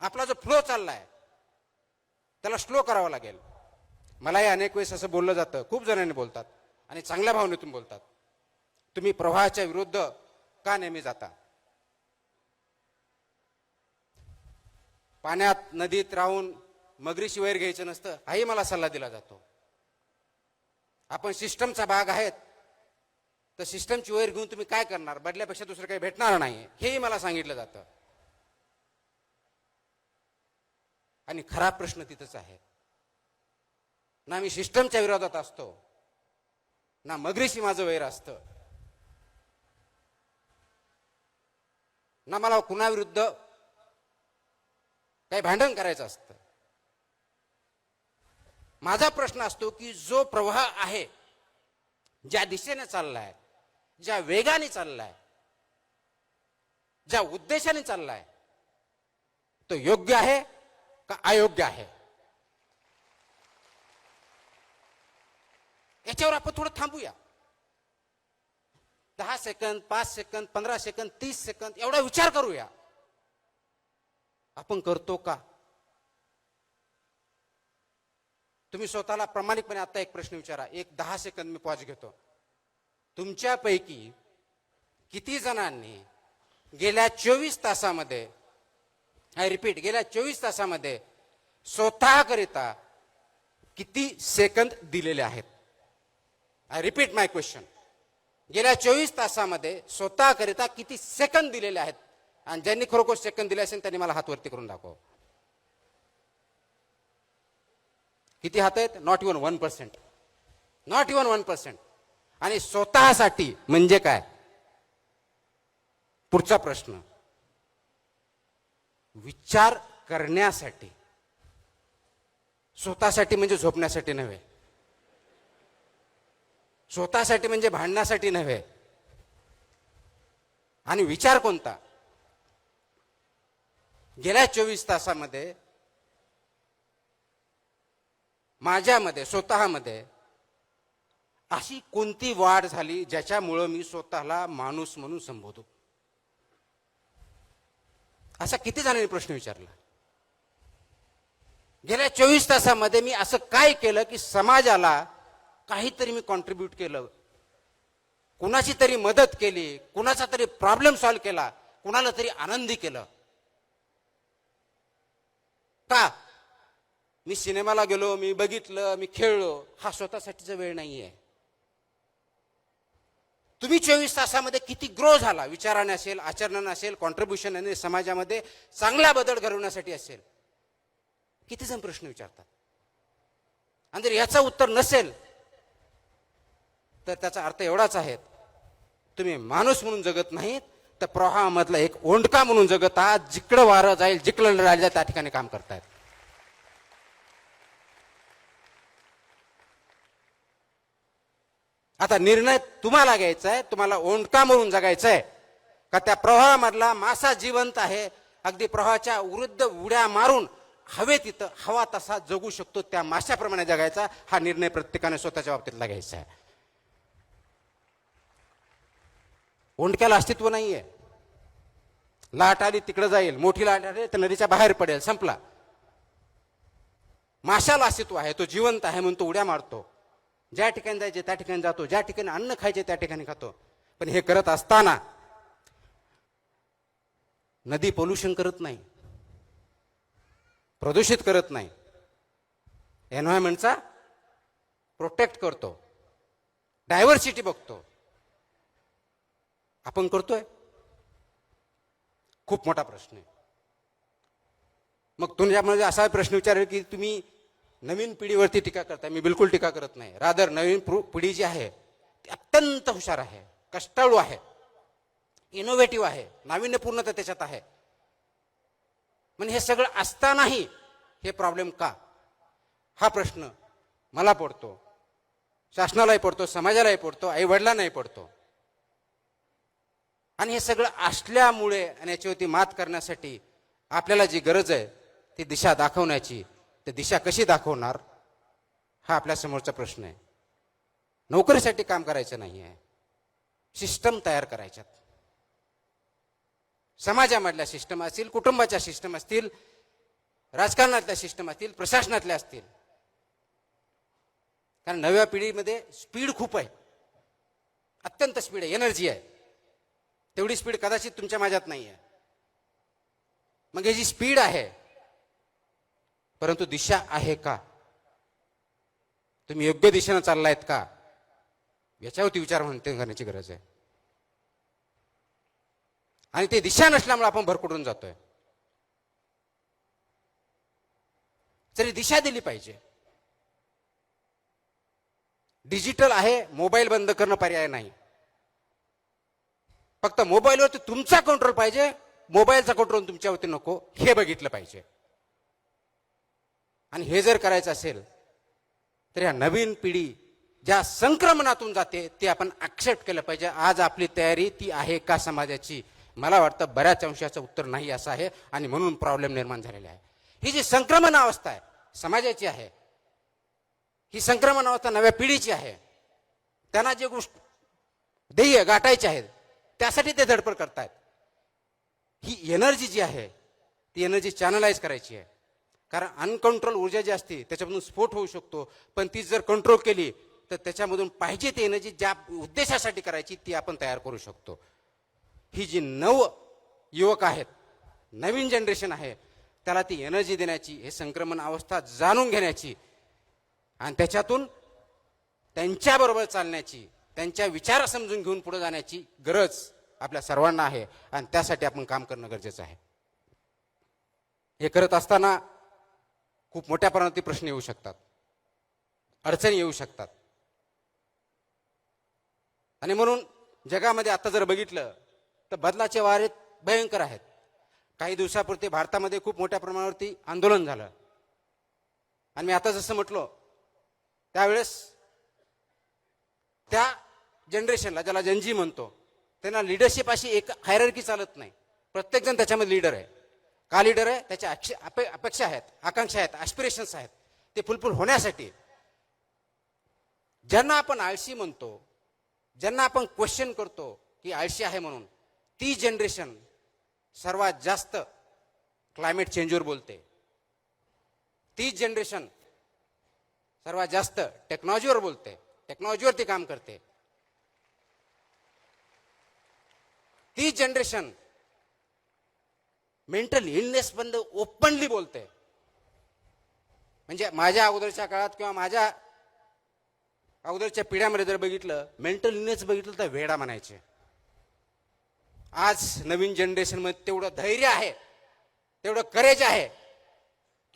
आपला जो फ्लो चाललाय त्याला स्लो करावं लागेल. मलाही अनेक वेळेस असं बोललं जातं, खूप जणांनी बोलतात आणि चांगल्या भावनेतून बोलतात, तुम्ही प्रवाहाच्या विरुद्ध का नेहमी जाता? पाण्यात नदीत राहून मगरीशी वैर घ्यायचं नसतं, हाही मला सल्ला दिला जातो. आपण सिस्टमचा भाग आहेत, तर सिस्टमची वैर घेऊन तुम्ही काय करणार, बदल्यापेक्षा दुसरं काही भेटणार नाही, हेही मला सांगितलं जातं. आणि खरा प्रश्न तिथंच आहे. ना मी सिस्टमच्या विरोधात असतो, ना मगरीशी माझं वैर असतं, ना मला कुणाविरुद्ध काही भांडण करायचं असतं. माझा प्रश्न असतो की जो प्रवाह आहे, ज्या दिशेने चाललाय, ज्या वेगाने चाललाय, ज्या उद्देशाने चाललाय, तो योग्य आहे का अयोग्य आहे? याच्यावर आपण थोडं थांबूया. 10 सेकंद, 5 सेकंद, 15 सेकंद, 30 सेकंद एवढा विचार करूया. आपण करतो का? तुम्ही स्वतःला प्रामाणिकपणे आता एक प्रश्न विचारा. एक 10 सेकंद मी पॉज घेतो. तुमच्यापैकी किती जणांनी गेल्या 24 तासामध्ये, आय रिपीट, गेल्या 24 तासामध्ये स्वतःकरिता किती सेकंद दिलेले आहेत? I repeat my question. गेल्या 24 तासामध्ये स्वतःकरिता किती सेकंद दिलेले आहेत? आणि ज्यांनी खरोखर सेकंद दिले असेल त्यांनी मला हात वरती करून दाखव. किती हात आहेत? Not even 1%. Not even 1%. आणि स्वतःसाठी म्हणजे काय? पुढचा प्रश्न, विचार करण्यासाठी. स्वतःसाठी म्हणजे झोपण्यासाठी नव्हे, स्वतःसाठी म्हणजे भांडण्यासाठी नव्हे. आणि विचार कोणता? गेल्या 24 तासामध्ये माझ्यामध्ये, स्वतःमध्ये अशी कोणती वाढ झाली ज्याच्यामुळं मी स्वतःला माणूस म्हणून संबोधू? असा किती जणांनी प्रश्न विचारला? गेल्या 24 तासामध्ये मी असं काय केलं की समाजाला काहीतरी मी कॉन्ट्रीब्यूट केलं, कुणाची तरी मदत केली, कुणाचा तरी प्रॉब्लेम सॉल्व्ह केला, कुणाला तरी आनंदी केलं? का? मी सिनेमाला गेलो, मी बघितलं, मी खेळलो, हा स्वतःसाठीचा वेळ नाहीये. तुम्ही 24 तासामध्ये किती ग्रो झाला, विचाराने असेल, आचरणाने असेल, कॉन्ट्रीब्युशन समाजामध्ये चांगला बदल घडवण्यासाठी असेल, किती जण प्रश्न विचारतात. आणि जर याचं उत्तर नसेल तर त्याचा अर्थ एवढाच आहे, तुम्ही माणूस म्हणून जगत नाहीत तर प्रवाहामधला एक ओंडका म्हणून जगत आहात. जिकडं वारं जाईल, जिकडं राहिलं त्या ठिकाणी काम करतायत. आता निर्णय तुम्हाला घ्यायचा आहे. तुम्हाला ओंडका म्हणून जगायचं आहे का त्या प्रवाहामधला मासा जिवंत आहे, अगदी प्रवाहाच्या विरुद्ध उड्या मारून हवेत तिथं हवा तसा जगू शकतो त्या माशाप्रमाणे जगायचा? हा निर्णय प्रत्येकाने स्वतःच्या बाबतीतला घ्यायचा आहे. ओंडक्याला अस्तित्व नाहीये. लाट आली तिकडे जाईल, मोठी लाट आली तर नदीच्या बाहेर पडेल, संपला. माशाला अस्तित्व आहे, तो जिवंत आहे म्हणून तो उड्या मारतो. ज्या ठिकाणी जायचे त्या ठिकाणी जातो, ज्या ठिकाणी अन्न खायचे त्या ठिकाणी खातो. पण हे करत असताना नदी पोल्युशन करत नाही, प्रदूषित करत नाही, एन्व्हायरमेंटचा प्रोटेक्ट करतो, डायव्हर्सिटी बघतो. आपण करतोय? खूप मोठा प्रश्न आहे. मग तुमच्यामध्ये असा प्रश्न विचारेल की तुम्ही नवीन पिढीवरती टीका करताय. मी बिलकुल टीका करत नाही. रादर नवीन पिढी जी आहे ती अत्यंत हुशार आहे, कष्टाळू आहे, इनोव्हेटिव्ह आहे, नाविन्यपूर्णता त्याच्यात आहे. म्हणजे हे सगळं असतानाही हे प्रॉब्लेम का? हा प्रश्न मला पडतो, शासनालाही पडतो, समाजालाही पडतो, आई वडिलांनाही पडतो. आणि हे सगळं असल्यामुळे आणि याच्यावरती मात करण्यासाठी आपल्याला जी गरज आहे ती दिशा दाखवण्याची. ते दिशा कशी दाखवणार हा आपल्या समोरचा प्रश्न आहे. नोकरीसाठी काम करायचं नाही आहे, सिस्टम तयार करायच्यात. समाजामधल्या सिस्टम असतील, कुटुंबाच्या सिस्टम असतील, राजकारणातल्या सिस्टम असतील, प्रशासनातल्या असतील. कारण नव्या पिढीमध्ये स्पीड खूप आहे, अत्यंत स्पीड आहे, एनर्जी आहे. तेवढी स्पीड कदाचित तुमच्या माझ्यात नाही आहे. मग ही जी स्पीड आहे, परंतु दिशा आहे का? तुम्ही योग्य दिशेनं चाललायत का? याच्यावरती विचार करण्याची गरज आहे. आणि ते दिशा नसल्यामुळे आपण भरकटून जातोय. तरी दिशा दिली पाहिजे. डिजिटल आहे, मोबाईल बंद करणं पर्याय नाही. फक्त मोबाईलवरती तुमचा कंट्रोल पाहिजे, मोबाईलचा कंट्रोल तुमच्यावरती नको, हे बघितलं पाहिजे. आणि हे जर करायचं असेल तर या नवीन पिढी ज्या संक्रमणातून जाते ते आपण ऍक्सेप्ट केलं पाहिजे. आज आपली तयारी ती आहे का समाजाची? मला वाटतं बऱ्याच अंशाचं उत्तर नाही असं आहे. आणि म्हणून प्रॉब्लेम निर्माण झालेला आहे. ही जी संक्रमण अवस्था आहे समाजाची आहे, ही संक्रमण अवस्था नव्या पिढीची आहे. त्यांना जे गोष्ट ध्येय गाठायचे आहेत त्यासाठी ते धडपड करतायत. ही एनर्जी जी आहे ती एनर्जी चॅनलाइज करायची आहे. कारण अनकंट्रोल ऊर्जा जी असते त्याच्यामधून स्फोट होऊ शकतो, पण ती जर कंट्रोल केली तर त्याच्यामधून पाहिजे ती एनर्जी ज्या उद्देशासाठी करायची ती आपण तयार करू शकतो. ही जी युवक आहेत, नवीन जनरेशन आहे, त्याला ती एनर्जी देण्याची, हे संक्रमण अवस्था जाणून घेण्याची आणि त्याच्यातून त्यांच्याबरोबर चालण्याची, त्यांच्या विचार समजून घेऊन पुढे जाण्याची गरज आपल्या सर्वांना आहे आणि त्यासाठी आपण काम करणं गरजेचं आहे. हे करत असताना खूप मोठ्या प्रमाणात प्रश्न येऊ शकतात, अडचणी येऊ शकतात. आणि म्हणून जगामध्ये आता जर बघितलं तर बदलाचे वारे भयंकर आहेत. काही दिवसापुरते भारतामध्ये खूप मोठ्या प्रमाणावरती आंदोलन झालं आणि मी आता जसं म्हटलो त्यावेळेस त्या जनरेशनला, ज्याला जनजी म्हणतो, त्यांना लिडरशिप अशी एक हायरार्की चालत नाही. प्रत्येकजण त्याच्यामध्ये लीडर आहे. का लीडर आहे? त्याच्या अपेक्षा आहेत, आकांक्षा आहेत, ॲस्पिरेशन्स आहेत. ते फुलफिल होण्यासाठी ज्यांना आपण आळशी म्हणतो, ज्यांना आपण क्वेश्चन करतो की आळशी आहे म्हणून, ती जनरेशन सर्वात जास्त क्लायमेट चेंजवर बोलते. ती जनरेशन सर्वात जास्त टेक्नॉलॉजीवर बोलते, टेक्नॉलॉजीवरती काम करते. ती जनरेशन मेंटल इलनेस बंद ओपनली बोलते. म्हणजे माझ्या अगोदरच्या काळात किंवा माझ्या अगोदरच्या पिढ्यामध्ये जर बघितलं, मेंटल इलनेस बघितलं तर वेडा म्हणायचे. आज नवीन जनरेशनमध्ये तेवढं धैर्य आहे, तेवढं करेज आहे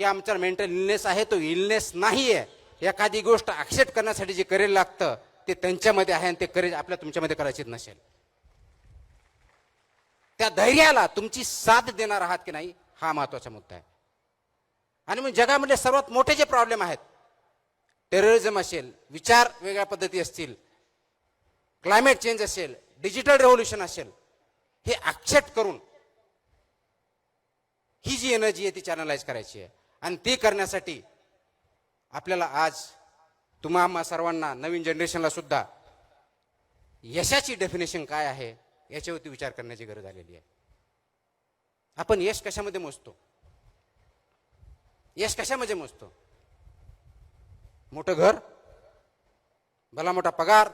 की आमचा मेंटल इलनेस आहे तो इलनेस नाही आहे. एखादी गोष्ट ॲक्सेप्ट करण्यासाठी जे करेज लागतं ते त्यांच्यामध्ये आहे आणि ते करेज आपल्या तुमच्यामध्ये करायचीच नसेल. त्या धैर्याला तुमची साथ देणार आहात की नाही, हा महत्वाचा मुद्दा आहे. आणि मग जगामध्ये सर्वात मोठे जे प्रॉब्लेम आहेत, टेररिझम असेल, विचार वेगळ्या पद्धती असतील, क्लायमेट चेंज असेल, डिजिटल रेव्होल्युशन असेल, हे ॲक्सेप्ट करून ही जी एनर्जी आहे ती चॅनलाइज करायची आहे. आणि ती करण्यासाठी आपल्याला आज तुम्हा सर्वांना, नवीन जनरेशनला सुद्धा यशाची डेफिनेशन काय आहे याच्यावरती विचार करण्याची गरज आलेली आहे. आपण यश कशामध्ये मोजतो? यश कशामध्ये मोजतो? मोठं घर, भला मोठा पगार,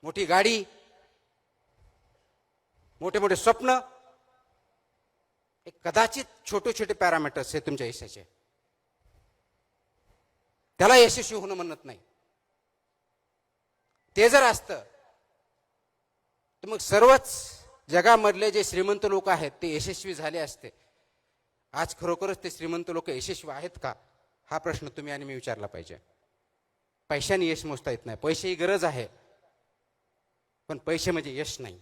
मोठी गाडी, मोठे मोठे स्वप्न, कदाचित छोटे छोटे पॅरामीटर्स आहेत तुमच्या यशाचे. त्याला यशस्वी होणं म्हणत नाही. ते जर असतं तर मग सर्वच जगामधले जे श्रीमंत लोक आहेत ते यशस्वी झाले असते. आज खरोखरच ते श्रीमंत लोक यशस्वी आहेत का, हा प्रश्न तुम्ही आणि मी विचारला पाहिजे. पैशाने यश मोजता येत नाही. पैसे ही गरज आहे, पण पैसे म्हणजे यश नाही.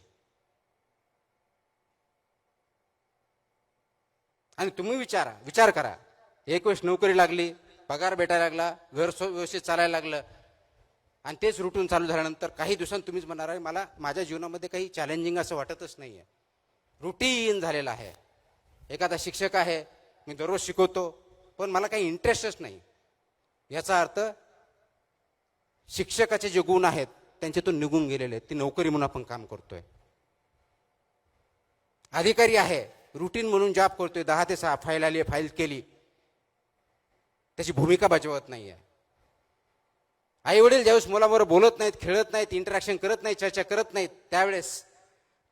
आणि तुम्ही विचार करा, एक वेळेस नोकरी लागली, पगार भेटायला लागला, घर व्यवस्थित चालायला लागलं आणि तेच रुटीन चालू झाल्यानंतर काही दिवसांत तुम्हीच म्हणणार आहे मला माझ्या जीवनामध्ये काही चॅलेंजिंग असं वाटतच नाही आहे, रुटीन झालेलं आहे. एखादा शिक्षक आहे, मी दररोज शिकवतो, पण मला काही इंटरेस्टच नाही. याचा अर्थ शिक्षकाचे जे गुण आहेत त्यांच्यातून निघून गेलेले आहेत. ती नोकरी म्हणून आपण काम करतोय. अधिकारी आहे, रुटीन म्हणून जॉब करतोय, 10 ते 6 फाईल आली, फाईल केली, त्याची भूमिका बजावत नाही आहे. आई वडील ज्यावेळेस मुलाबरोबर बोलत नाहीत, खेळत नाहीत, इंटरॅक्शन करत नाहीत, चर्चा करत नाहीत, त्यावेळेस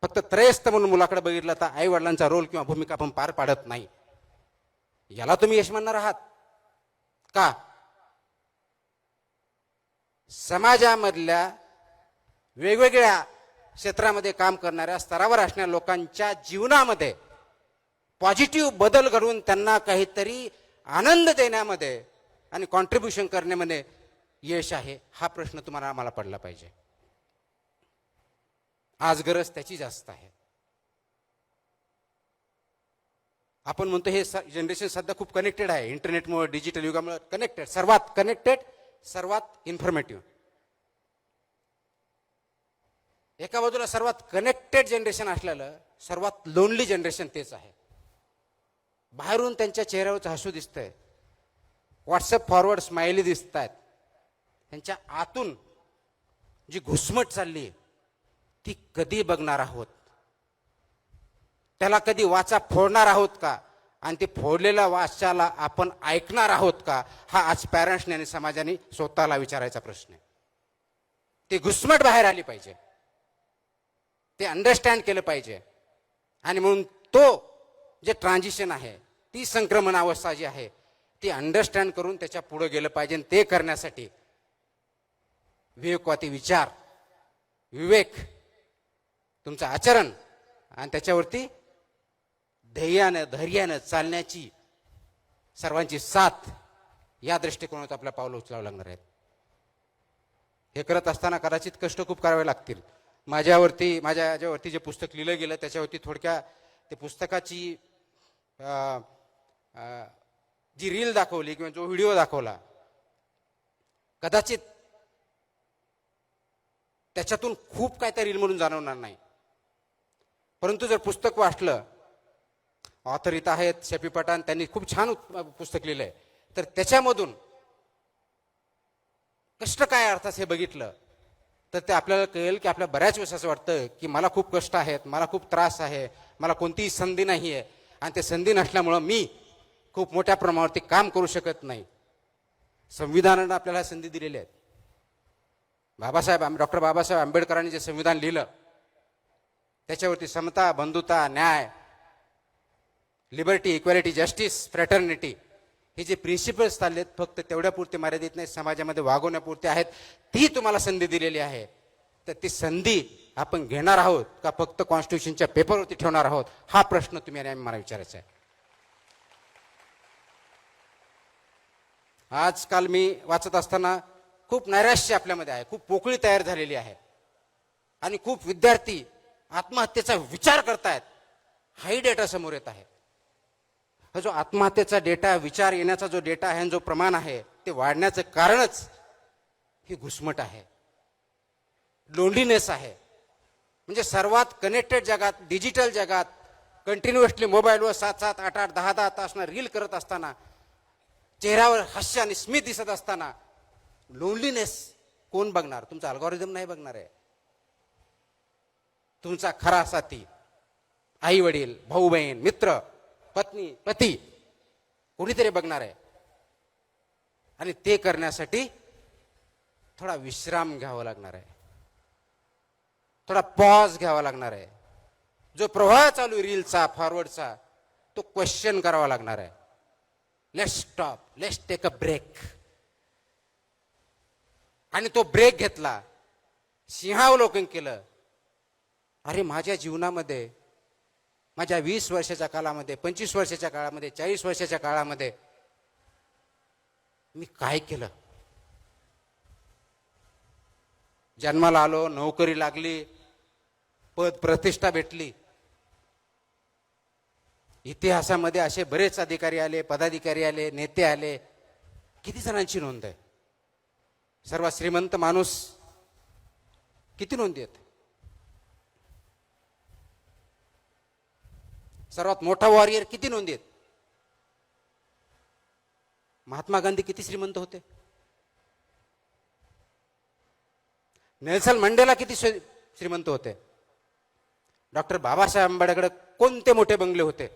फक्त त्रयस्थ म्हणून मुलाकडे बघितलं तर आई वडिलांचा रोल किंवा भूमिका आपण पार पाडत नाही. याला तुम्ही यश म्हणणार आहात का? समाजामधल्या वेगवेगळ्या क्षेत्रामध्ये काम करणाऱ्या, स्तरावर असणाऱ्या लोकांच्या जीवनामध्ये पॉझिटिव्ह बदल घडवून त्यांना काहीतरी आनंद देण्यामध्ये आणि कॉन्ट्रीब्युशन करण्यामध्ये यश आहे, हा प्रश्न तुम्हाला आम्हाला पडला पाहिजे. आज गरज त्याची जास्त आहे. आपण म्हणतो हे जनरेशन सध्या खूप कनेक्टेड आहे, इंटरनेटमुळे, डिजिटल युगामुळे कनेक्टेड, सर्वात कनेक्टेड, सर्वात इन्फॉर्मेटिव्ह. एका बाजूला सर्वात कनेक्टेड जनरेशन असलेलं सर्वात लोनली जनरेशन तेच आहे. बाहेरून त्यांच्या चेहऱ्यावरचं हसू दिसतंय, व्हॉट्सअप फॉरवर्ड स्माइली दिसत आहेत, त्यांच्या आतून जी घुसमट चालली ती कधी बघणार आहोत? त्याला कधी वाचा फोडणार आहोत का? आणि ते फोडलेल्या वाचाला आपण ऐकणार आहोत का, हा आज पॅरेंट्सने आणि समाजाने स्वतःला विचारायचा प्रश्न आहे. ते घुसमट बाहेर आली पाहिजे, ते अंडरस्टँड केलं पाहिजे. आणि म्हणून तो जे ट्रान्झिशन आहे, ती संक्रमण अवस्था जी आहे ती अंडरस्टँड करून त्याच्या पुढे गेलं पाहिजे. ते करण्यासाठी विवेकवादी विचार, विवेक, तुमचं आचरण आणि त्याच्यावरती ध्येयानं धैर्यानं चालण्याची सर्वांची साथ, या दृष्टिकोनात आपल्या पावलं उचलावं लागणार आहेत. हे करत असताना कदाचित कष्ट खूप करावे लागतील. माझ्यावरती जे पुस्तक लिहिलं गेलं त्याच्यावरती थोडक्या ते पुस्तकाची जी रील दाखवली किंवा जो व्हिडिओ दाखवला, कदाचित त्याच्यातून खूप काय त्या रील म्हणून जाणवणार नाही. परंतु जर पुस्तक वाचलं, ऑथर इथं आहेत शफी पठाण, त्यांनी खूप छान पुस्तक लिहिलंय, तर त्याच्यामधून कष्ट काय अर्थात हे बघितलं तर ते आपल्याला कळेल की आपल्या बऱ्याच वेळेस असं वाटतं की मला खूप कष्ट आहेत, मला खूप त्रास आहे, मला कोणतीही संधी नाही आहे, आणि ते संधी नसल्यामुळं मी खूप मोठ्या प्रमाणावरती काम करू शकत नाही. संविधानानं आपल्याला संधी दिलेली आहेत. डॉक्टर बाबासाहेब आंबेडकरांनी जे संविधान लिहिलं त्याच्यावरती समता, बंधुता, न्याय, लिबर्टी, इक्वॅलिटी, जस्टिस, फ्रॅटर्निटी, हे जे प्रिन्सिपल्स चाललेत फक्त तेवढ्यापुरते मर्यादित नाही, समाजामध्ये वागवण्यापुरते आहेत. ती तुम्हाला संधी दिलेली आहे, तर ती संधी आपण घेणार आहोत का फक्त कॉन्स्टिट्यूशनच्या पेपरवरती ठेवणार आहोत, हा प्रश्न तुम्ही आणि मला विचारायचा आहे. आजकाल मी वाचत असताना खूप नैराश्य आपल्यामध्ये आहे, खूप पोकळी तयार झालेली आहे आणि खूप विद्यार्थी आत्महत्येचा विचार करतायत. हाही डेटा समोर येत आहे. हा जो आत्महत्येचा डेटा, विचार येण्याचा जो डेटा आहे, जो प्रमाण आहे, ते वाढण्याचं कारणच ही घुसमट आहे, लोनलीनेस आहे. म्हणजे सर्वात कनेक्टेड जगात, डिजिटल जगात कंटिन्युअसली मोबाईलवर 7-7, 8-8, 10-10 तास रील करत असताना, चेहऱ्यावर हास्य आणि स्मित दिसत असताना लोनलीनेस कोण बघणार? तुमचा अल्गोरिदम नाही बघणार आहे. तुमचा खरा साथी, आई वडील, भाऊ बहीण, मित्र, पत्नी, पती, कोणीतरी बघणार आहे. आणि ते करण्यासाठी थोडा विश्राम घ्यावा लागणार आहे, थोडा पॉज घ्यावा लागणार आहे. जो प्रवाह चालू आहे रीलचा, फॉरवर्डचा, तो क्वेश्चन करावा लागणार आहे. Let's stop, let's take a break. आणि तो ब्रेक घेतला, सिंहावलोकन केलं. अरे माझ्या जीवनामध्ये, माझ्या 20 वर्षाच्या काळामध्ये, 25 वर्षाच्या काळामध्ये, 40 वर्षाच्या काळामध्ये मी काय केलं? जन्माला आलो, नोकरी लागली, पद प्रतिष्ठा भेटली, इतिहासामध्ये असे बरेच अधिकारी आले, पदाधिकारी आले, नेते आले, किती जणांची नोंद आहे? सर्वात श्रीमंत माणूस किती नोंदी आहेत? सर्वात मोठा वॉरियर किती नोंदी आहेत? महात्मा गांधी किती श्रीमंत होते? नेल्सन मंडेला किती श्रीमंत होते? डॉक्टर बाबासाहेब आंबेडकर कोणते मोठे बंगले होते?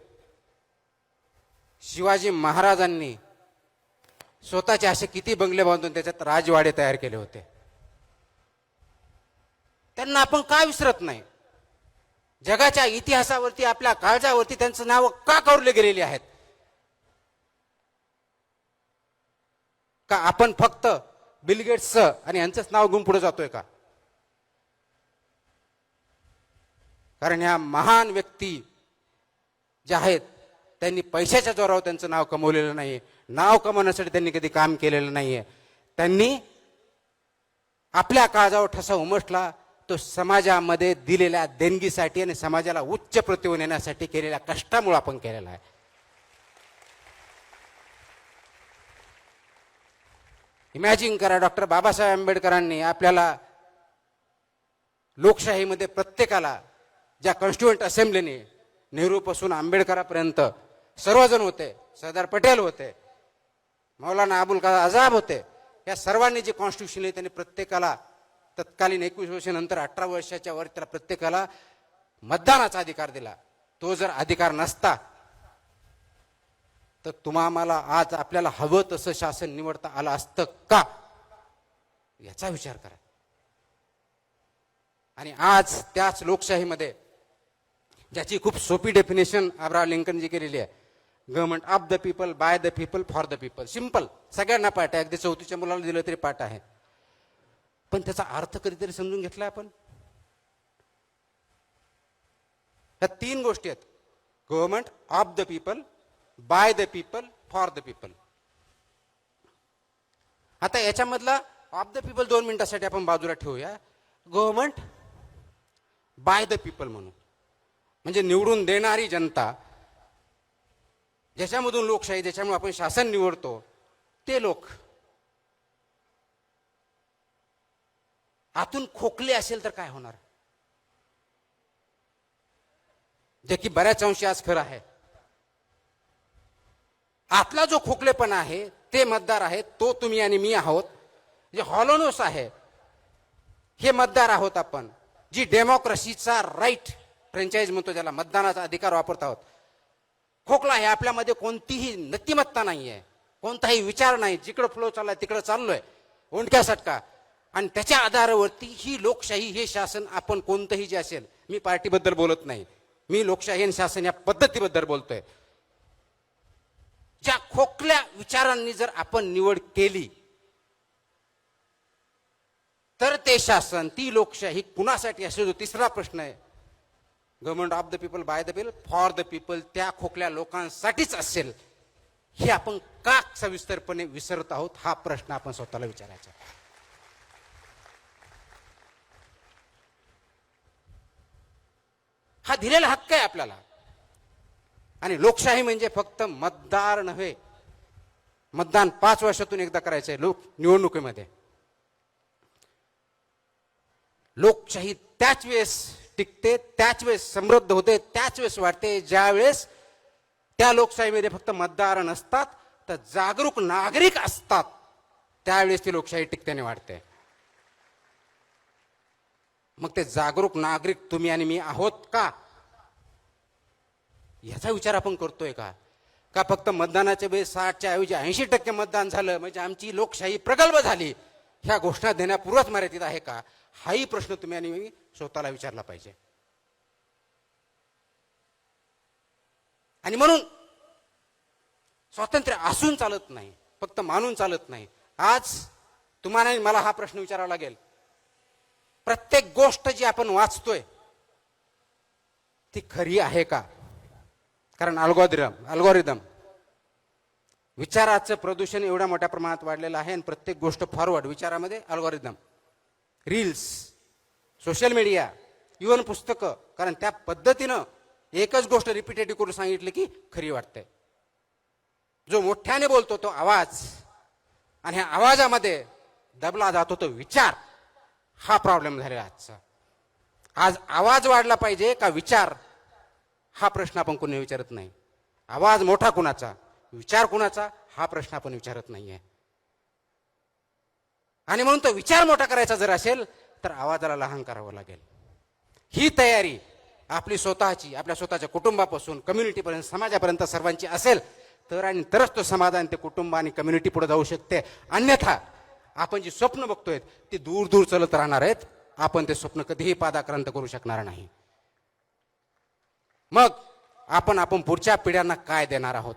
शिवाजी महाराजांनी स्वतःचे असे किती बंगले बांधून त्याच्यात राजवाडे तयार केले होते? त्यांना आपण का विसरत नाही? जगाच्या इतिहासावरती, आपल्या काळजावरती त्यांचं नाव का कोरले गेलेली आहेत? का आपण फक्त बिल गेट्स आणि यांचंच नाव घेऊन पुढे जातोय का? कारण ह्या महान व्यक्ती ज्या आहेत त्यांनी पैशाच्या जोरावर त्यांचं नाव कमवलेलं नाही. नाव कमवण्यासाठी त्यांनी कधी काम केलेलं नाहीये. त्यांनी आपल्या काळजावर ठसा उमटला तो समाजामध्ये दिलेल्या देणगीसाठी आणि समाजाला उच्च प्रतिमा नेण्यासाठी केलेल्या कष्टामुळे आपण केलेला आहे. इमॅजिन करा, डॉक्टर बाबासाहेब आंबेडकरांनी आपल्याला लोकशाहीमध्ये प्रत्येकाला, ज्या कॉन्स्टिट्युएंट असेंब्लीने नेहरूपासून आंबेडकरांपर्यंत सर्वजण होते, सरदार पटेल होते, मौलाना अबुल कलाम आझाद होते, या सर्वांनी जे कॉन्स्टिट्यूशन लिहिले त्यांनी प्रत्येकाला तत्कालीन 21 वर्षानंतर 18 वर्षाच्या वर त्याला प्रत्येकाला मतदानाचा अधिकार दिला. तो जर अधिकार नसता तर तुम्हाला आज आपल्याला हवं तसं शासन निवडता आलं असतं का, याचा विचार करा. आणि आज त्याच लोकशाहीमध्ये ज्याची खूप सोपी डेफिनेशन अब्राहम लिंकनजी केलेली आहे, government of the people, by the people, for the people. Simple, सगळ्यांना पाठ आहे, अगदी 4थीच्या मुलाला दिलं तरी पाठ आहे. पण त्याचा अर्थ कधीतरी समजून घेतला आपण? ह्या 3 गोष्टी आहेत, government of the people, by the people, for the people. आता याच्यामधला ऑफ द पीपल 2 मिनिटासाठी आपण बाजूला ठेवूया. गव्हर्नमेंट बाय द पीपल म्हणून, म्हणजे निवडून देणारी जनता, ज्याच्यामधून लोकशाही, ज्याच्यामुळे आपण शासन निवडतो ते लोक आतून खोकले असेल तर काय होणार? जे की बऱ्याच अंशी आज खरं आहे. आतला जो खोकलेपणा आहे ते मतदार आहेत, तो तुम्ही आणि मी आहोत. जे हॉलोनोस आहे हे मतदार आहोत आपण. जी डेमोक्रेसीचा राईट, फ्रँचाईज म्हणतो ज्याला, मतदानाचा अधिकार वापरत आहोत. खोकला आहे आपल्यामध्ये, कोणतीही नतिमत्ता नाही आहे, कोणताही विचार नाही, जिकडं फ्लो चाललाय तिकडं चाललोय, ओंडक्या सटका. आणि त्याच्या आधारावरती ही लोकशाही, हे शासन, आपण कोणतंही जे असेल, मी पार्टीबद्दल बोलत नाही, मी लोकशाही आणि शासन या पद्धतीबद्दल बोलतोय. ज्या खोकल्या विचारांनी जर आपण निवड केली तर ते शासन, ती लोकशाही कुणासाठी असेल? जो तिसरा प्रश्न आहे, government of the people, by the people, for the people, त्या खोकल्या लोकांसाठीच असेल. हे आपण का सविस्तरपणे विसरत आहोत, हा प्रश्न आपण स्वतःला विचारायचा. हा दिलेला हक्क आहे आपल्याला. आणि लोकशाही म्हणजे फक्त मतदार नव्हे, मतदान 5 वर्षातून एकदा करायचंय निवडणुकीमध्ये. लोकशाही त्याच वेळेस टिकते, त्याच वेळेस समृद्ध होते, त्याच वेळेस वाढते ज्या वेळेस त्या लोकशाहीमध्ये फक्त मतदार नसतात तर जागरूक नागरिक असतात. त्यावेळेस ती लोकशाही टिकते वाढते. मग ते जागरूक नागरिक तुम्ही आणि मी आहोत का, याचा विचार आपण करतोय का? का फक्त मतदानाच्या वेळेस 60च्या ऐवजी 80% मतदान झालं म्हणजे आमची लोकशाही प्रगल्भ झाली, ह्या घोषणा देण्यापूर्वच मर्यादित आहे का? हाही प्रश्न तुम्ही आणि मी स्वतःला विचारला पाहिजे. आणि म्हणून स्वातंत्र्य असून चालत नाही, फक्त मानून चालत नाही. आज तुम्हाला आणि मला हा प्रश्न विचारावा लागेल, प्रत्येक गोष्ट जी आपण वाचतोय ती खरी आहे का? कारण अल्गोरिदम विचाराचं प्रदूषण एवढ्या मोठ्या प्रमाणात वाढलेलं आहे. आणि प्रत्येक गोष्ट फॉरवर्ड विचारामध्ये algorithm, reels, social media, even पुस्तकं. कारण त्या पद्धतीनं एकच गोष्ट रिपीटेटिव्ह करून सांगितली की खरी वाटते. जो मोठ्याने बोलतो तो आवाज, आणि ह्या आवाजामध्ये दबला जातो तो विचार. हा प्रॉब्लेम झालेला आजचा. आज आवाज वाढला पाहिजे का विचार, हा प्रश्न आपण कोणी विचारत नाही. आवाज मोठा कुणाचा, विचार कुणाचा, हा प्रश्न आपण विचारत नाहीये. आणि म्हणून तो विचार मोठा करायचा जर असेल तर आवाजाला लहान करावं लागेल. ही तयारी आपली स्वतःची, आपल्या स्वतःच्या कुटुंबापासून कम्युनिटीपर्यंत, समाजापर्यंत सर्वांची असेल तर, आणि तरच तो समाज आणि ते कुटुंब आणि कम्युनिटी पुढे जाऊ शकते. अन्यथा आपण जी स्वप्न बघतोय ती दूर दूर चलत राहणार आहेत. आपण ते स्वप्न कधीही पादाक्रांत करू शकणार नाही. मग आपण पुढच्या पिढ्यांना काय देणार आहोत?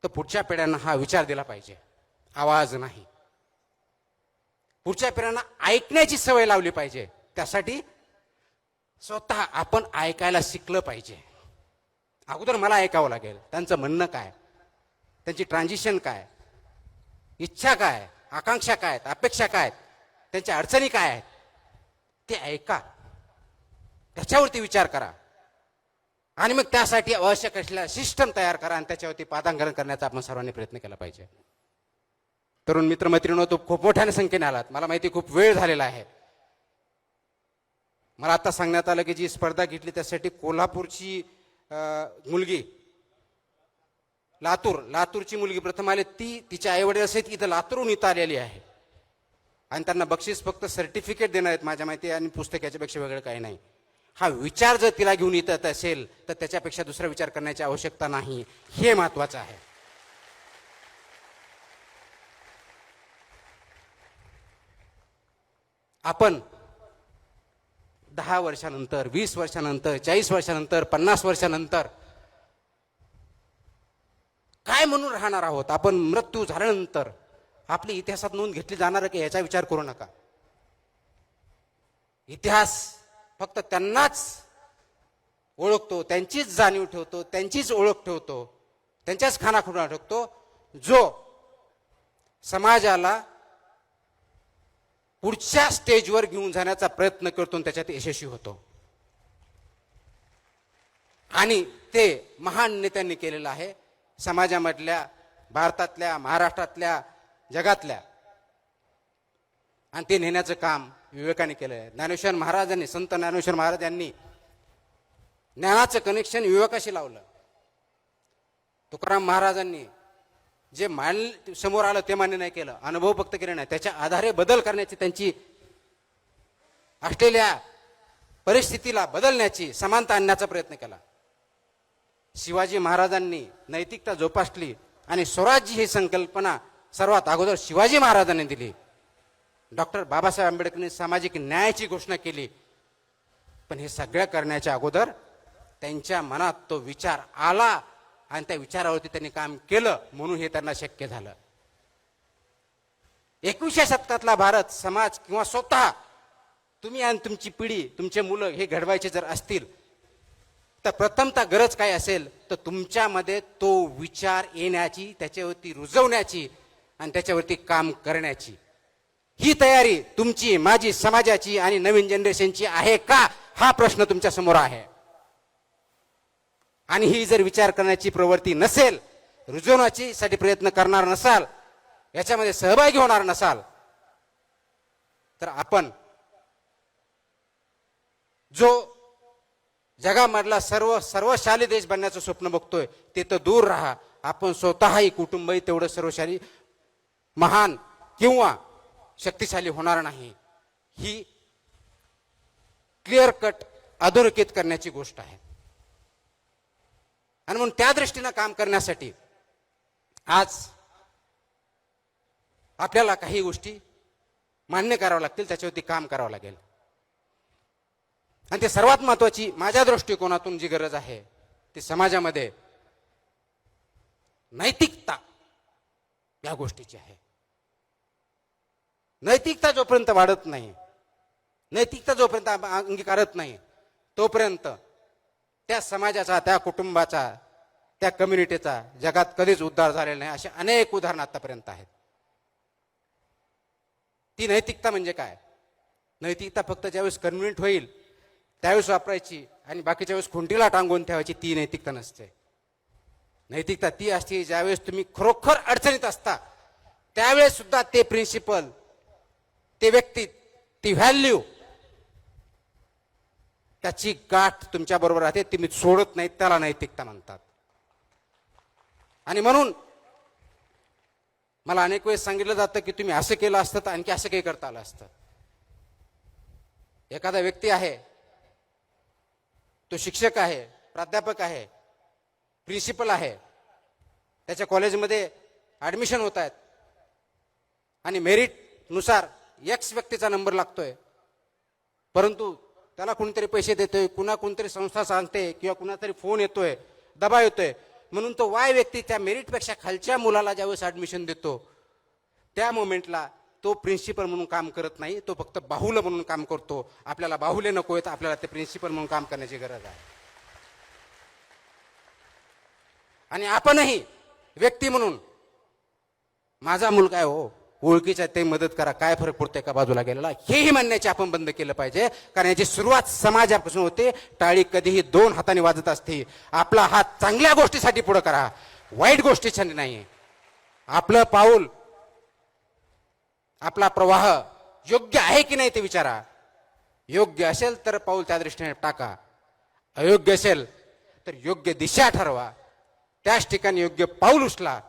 तर पुढच्या पिढ्यांना हा विचार दिला पाहिजे, आवाज नाही. पुढच्या पिढ्यांना ऐकण्याची सवय लावली पाहिजे. त्यासाठी स्वतः आपण ऐकायला शिकलं पाहिजे. अगोदर मला ऐकावं लागेल, त्यांचं म्हणणं काय, त्यांची ट्रान्झिशन काय, इच्छा काय, आकांक्षा काय, अपेक्षा काय, त्यांच्या अडचणी काय आहेत, ते ऐका, त्याच्यावरती विचार करा. आणि मग त्यासाठी आवश्यक असलेला सिस्टम तयार करा आणि त्याच्यावरती पादांकरण करण्याचा आपण सर्वांनी प्रयत्न केला पाहिजे. तरुण मित्र मैत्रिणींनो, तो खूप मोठ्या संख्येने आलात, मला माहिती खूप वेळ झालेला आहे. मला आता सांगण्यात आलं की जी स्पर्धा घेतली त्यासाठी कोल्हापूरची मुलगी, लातूरची मुलगी प्रथम आली. ती तिच्या आईवडील सहित इथं लातूरहून इथं आलेली आहे. आणि त्यांना बक्षीस फक्त सर्टिफिकेट देणार आहेत माझ्या माहिती, आणि पुस्तक याच्यापेक्षा वेगळं काही नाही. हा विचार जर तिला घेऊन येत असेल तर त्याच्यापेक्षा दुसरा विचार करण्याची आवश्यकता नाही, हे महत्वाचं आहे. आपण 10 वर्षानंतर, 20 वर्षानंतर, 40 वर्षानंतर, 50 वर्षानंतर काय म्हणून राहणार आहोत? आपण मृत्यू झाल्यानंतर आपली इतिहासात नोंद घेतली जाणार की याचा विचार करू नका. इतिहास फक्त त्यांनाच ओळखतो, त्यांचीच जाणीव ठेवतो, त्यांचीच ओळख ठेवतो, त्यांच्याच खानाखुणा ठेवतो जो समाजाला पुढच्या स्टेजवर घेऊन जाण्याचा प्रयत्न करतो आणि त्याच्यात यशस्वी होतो. आणि ते महान नेत्यांनी केलेलं आहे. समाजामधल्या, भारतातल्या, महाराष्ट्रातल्या, जगातल्या, आणि ते नेण्याचं काम विवेकाने केलं आहे. ज्ञानेश्वर महाराजांनी, संत ज्ञानेश्वर महाराज यांनी ज्ञानाचं कनेक्शन विवेकाशी लावलं. तुकाराम महाराजांनी जे समोर आलं ते मान्य नाही केलं, अनुभव फक्त केले नाही, त्याच्या आधारे बदल करण्याची, त्यांची असलेल्या परिस्थितीला बदलण्याची, समानता आणण्याचा प्रयत्न केला. शिवाजी महाराजांनी नैतिकता जोपासली आणि स्वराज्य ही संकल्पना सर्वात अगोदर शिवाजी महाराजांनी दिली. डॉक्टर बाबासाहेब आंबेडकरांनी सामाजिक न्यायाची घोषणा केली. पण हे सगळं करण्याच्या अगोदर त्यांच्या मनात तो विचार आला आणि त्या विचारावरती त्यांनी काम केलं, म्हणून हे त्यांना शक्य झालं. 21व्या शतकातला भारत समाज किंवा स्वतः तुम्ही आणि तुमची पिढी, तुमचे मुलं हे घडवायचे जर असतील तर प्रथमतः गरज काय असेल तर तुमच्यामध्ये तो विचार येण्याची, त्याच्यावरती रुजवण्याची आणि त्याच्यावरती काम करण्याची. ही तयारी तुमची, माझी, समाजाची आणि नवीन जनरेशनची आहे का, हा प्रश्न तुमच्या समोर आहे. आणि ही जर विचार करण्याची प्रवृत्ती नसेल, रुजवण्याची साठी प्रयत्न करणार नसाल, याच्यामध्ये सहभागी होणार नसाल, तर आपण जो जगामधला सर्वशाली देश बनण्याचं स्वप्न बघतोय ते तर दूर राहा. आपण स्वतःही, कुटुंबही तेवढं सर्वशाली, महान किंवा शक्तिशाली होणार नाही. ही क्लिअर कट अधोरेखित करण्याची गोष्ट आहे. आणि म्हणून त्या दृष्टीनं काम करण्यासाठी आज आपल्याला काही गोष्टी मान्य कराव्या लागतील, त्याच्यावरती काम करावं लागेल. आणि ते सर्वात महत्वाची माझ्या दृष्टिकोनातून जी गरज आहे ती समाजामध्ये नैतिकता या गोष्टीची आहे. नैतिकता जोपर्यंत वाढत नाही, नैतिकता जोपर्यंत अंगीकारत नाही, तोपर्यंत त्या समाजाचा, त्या कुटुंबाचा, त्या कम्युनिटीचा जगात कधीच उद्धार झालेला नाही. असे अनेक उदाहरणं आतापर्यंत आहेत. ती नैतिकता म्हणजे काय? नैतिकता फक्त ज्यावेळेस कन्व्हिनियंट होईल त्यावेळेस वापरायची आणि बाकीच्या वेळेस खुंटीला टांगून ठेवायची, ती नैतिकता नसते. नैतिकता ती असते ज्यावेळेस तुम्ही खरोखर अडचणीत असता त्यावेळेस सुद्धा ते प्रिन्सिपल, ते व्यक्ती, ती व्हॅल्यू, त्याची गाठ तुमच्या बरोबर राहते, तुम्ही सोडत नाहीत, त्याला नैतिकता म्हणतात. आणि म्हणून मला अनेक वेळेस सांगितलं जातं की तुम्ही असं केलं असतं तर आणखी असं काही करता आलं असतं. एखादा व्यक्ती आहे, तो शिक्षक आहे, प्राध्यापक आहे, प्रिन्सिपल आहे, त्याच्या कॉलेजमध्ये ऍडमिशन होत आहेत आणि मेरिटनुसार एक्स व्यक्तीचा नंबर लागतोय, परंतु त्याला कोणीतरी पैसे देतोय, कोणतरी संस्था सांगते किंवा कुणातरी फोन येतोय, दबाव येतोय, म्हणून तो वाय व्यक्ती त्या मेरिटपेक्षा खालच्या मुलाला ज्यावेळेस ऍडमिशन देतो त्या मोमेंटला तो प्रिन्सिपल म्हणून काम करत नाही, तो फक्त बाहुलं म्हणून काम करतो. आपल्याला बाहुले नको आहेत, आपल्याला ते प्रिन्सिपल म्हणून काम करण्याची गरज आहे. आणि आपणही व्यक्ती म्हणून, माझा मुलगा आहे हो, ओळखीच्या ते मदत करा, काय फरक पडतोय का बाजूला गेलेला, हेही म्हणण्याचे आपण बंद केलं पाहिजे. कारण याची सुरुवात समाजापासून होते. टाळी कधीही 2 हाताने वाजत असते. आपला हात चांगल्या गोष्टीसाठी पुढे करा, वाईट गोष्टीसाठी नाही. आपलं पाऊल, आपला प्रवाह योग्य आहे की नाही ते विचारा. योग्य असेल तर पाऊल त्या दृष्टीने टाका, अयोग्य असेल तर योग्य दिशा ठरवा, त्याच ठिकाणी योग्य पाऊल उचला.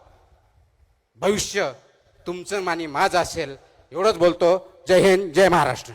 भविष्य तुमचं आणि माझं असेल. एवढंच बोलतो. जय हिंद, जय महाराष्ट्र.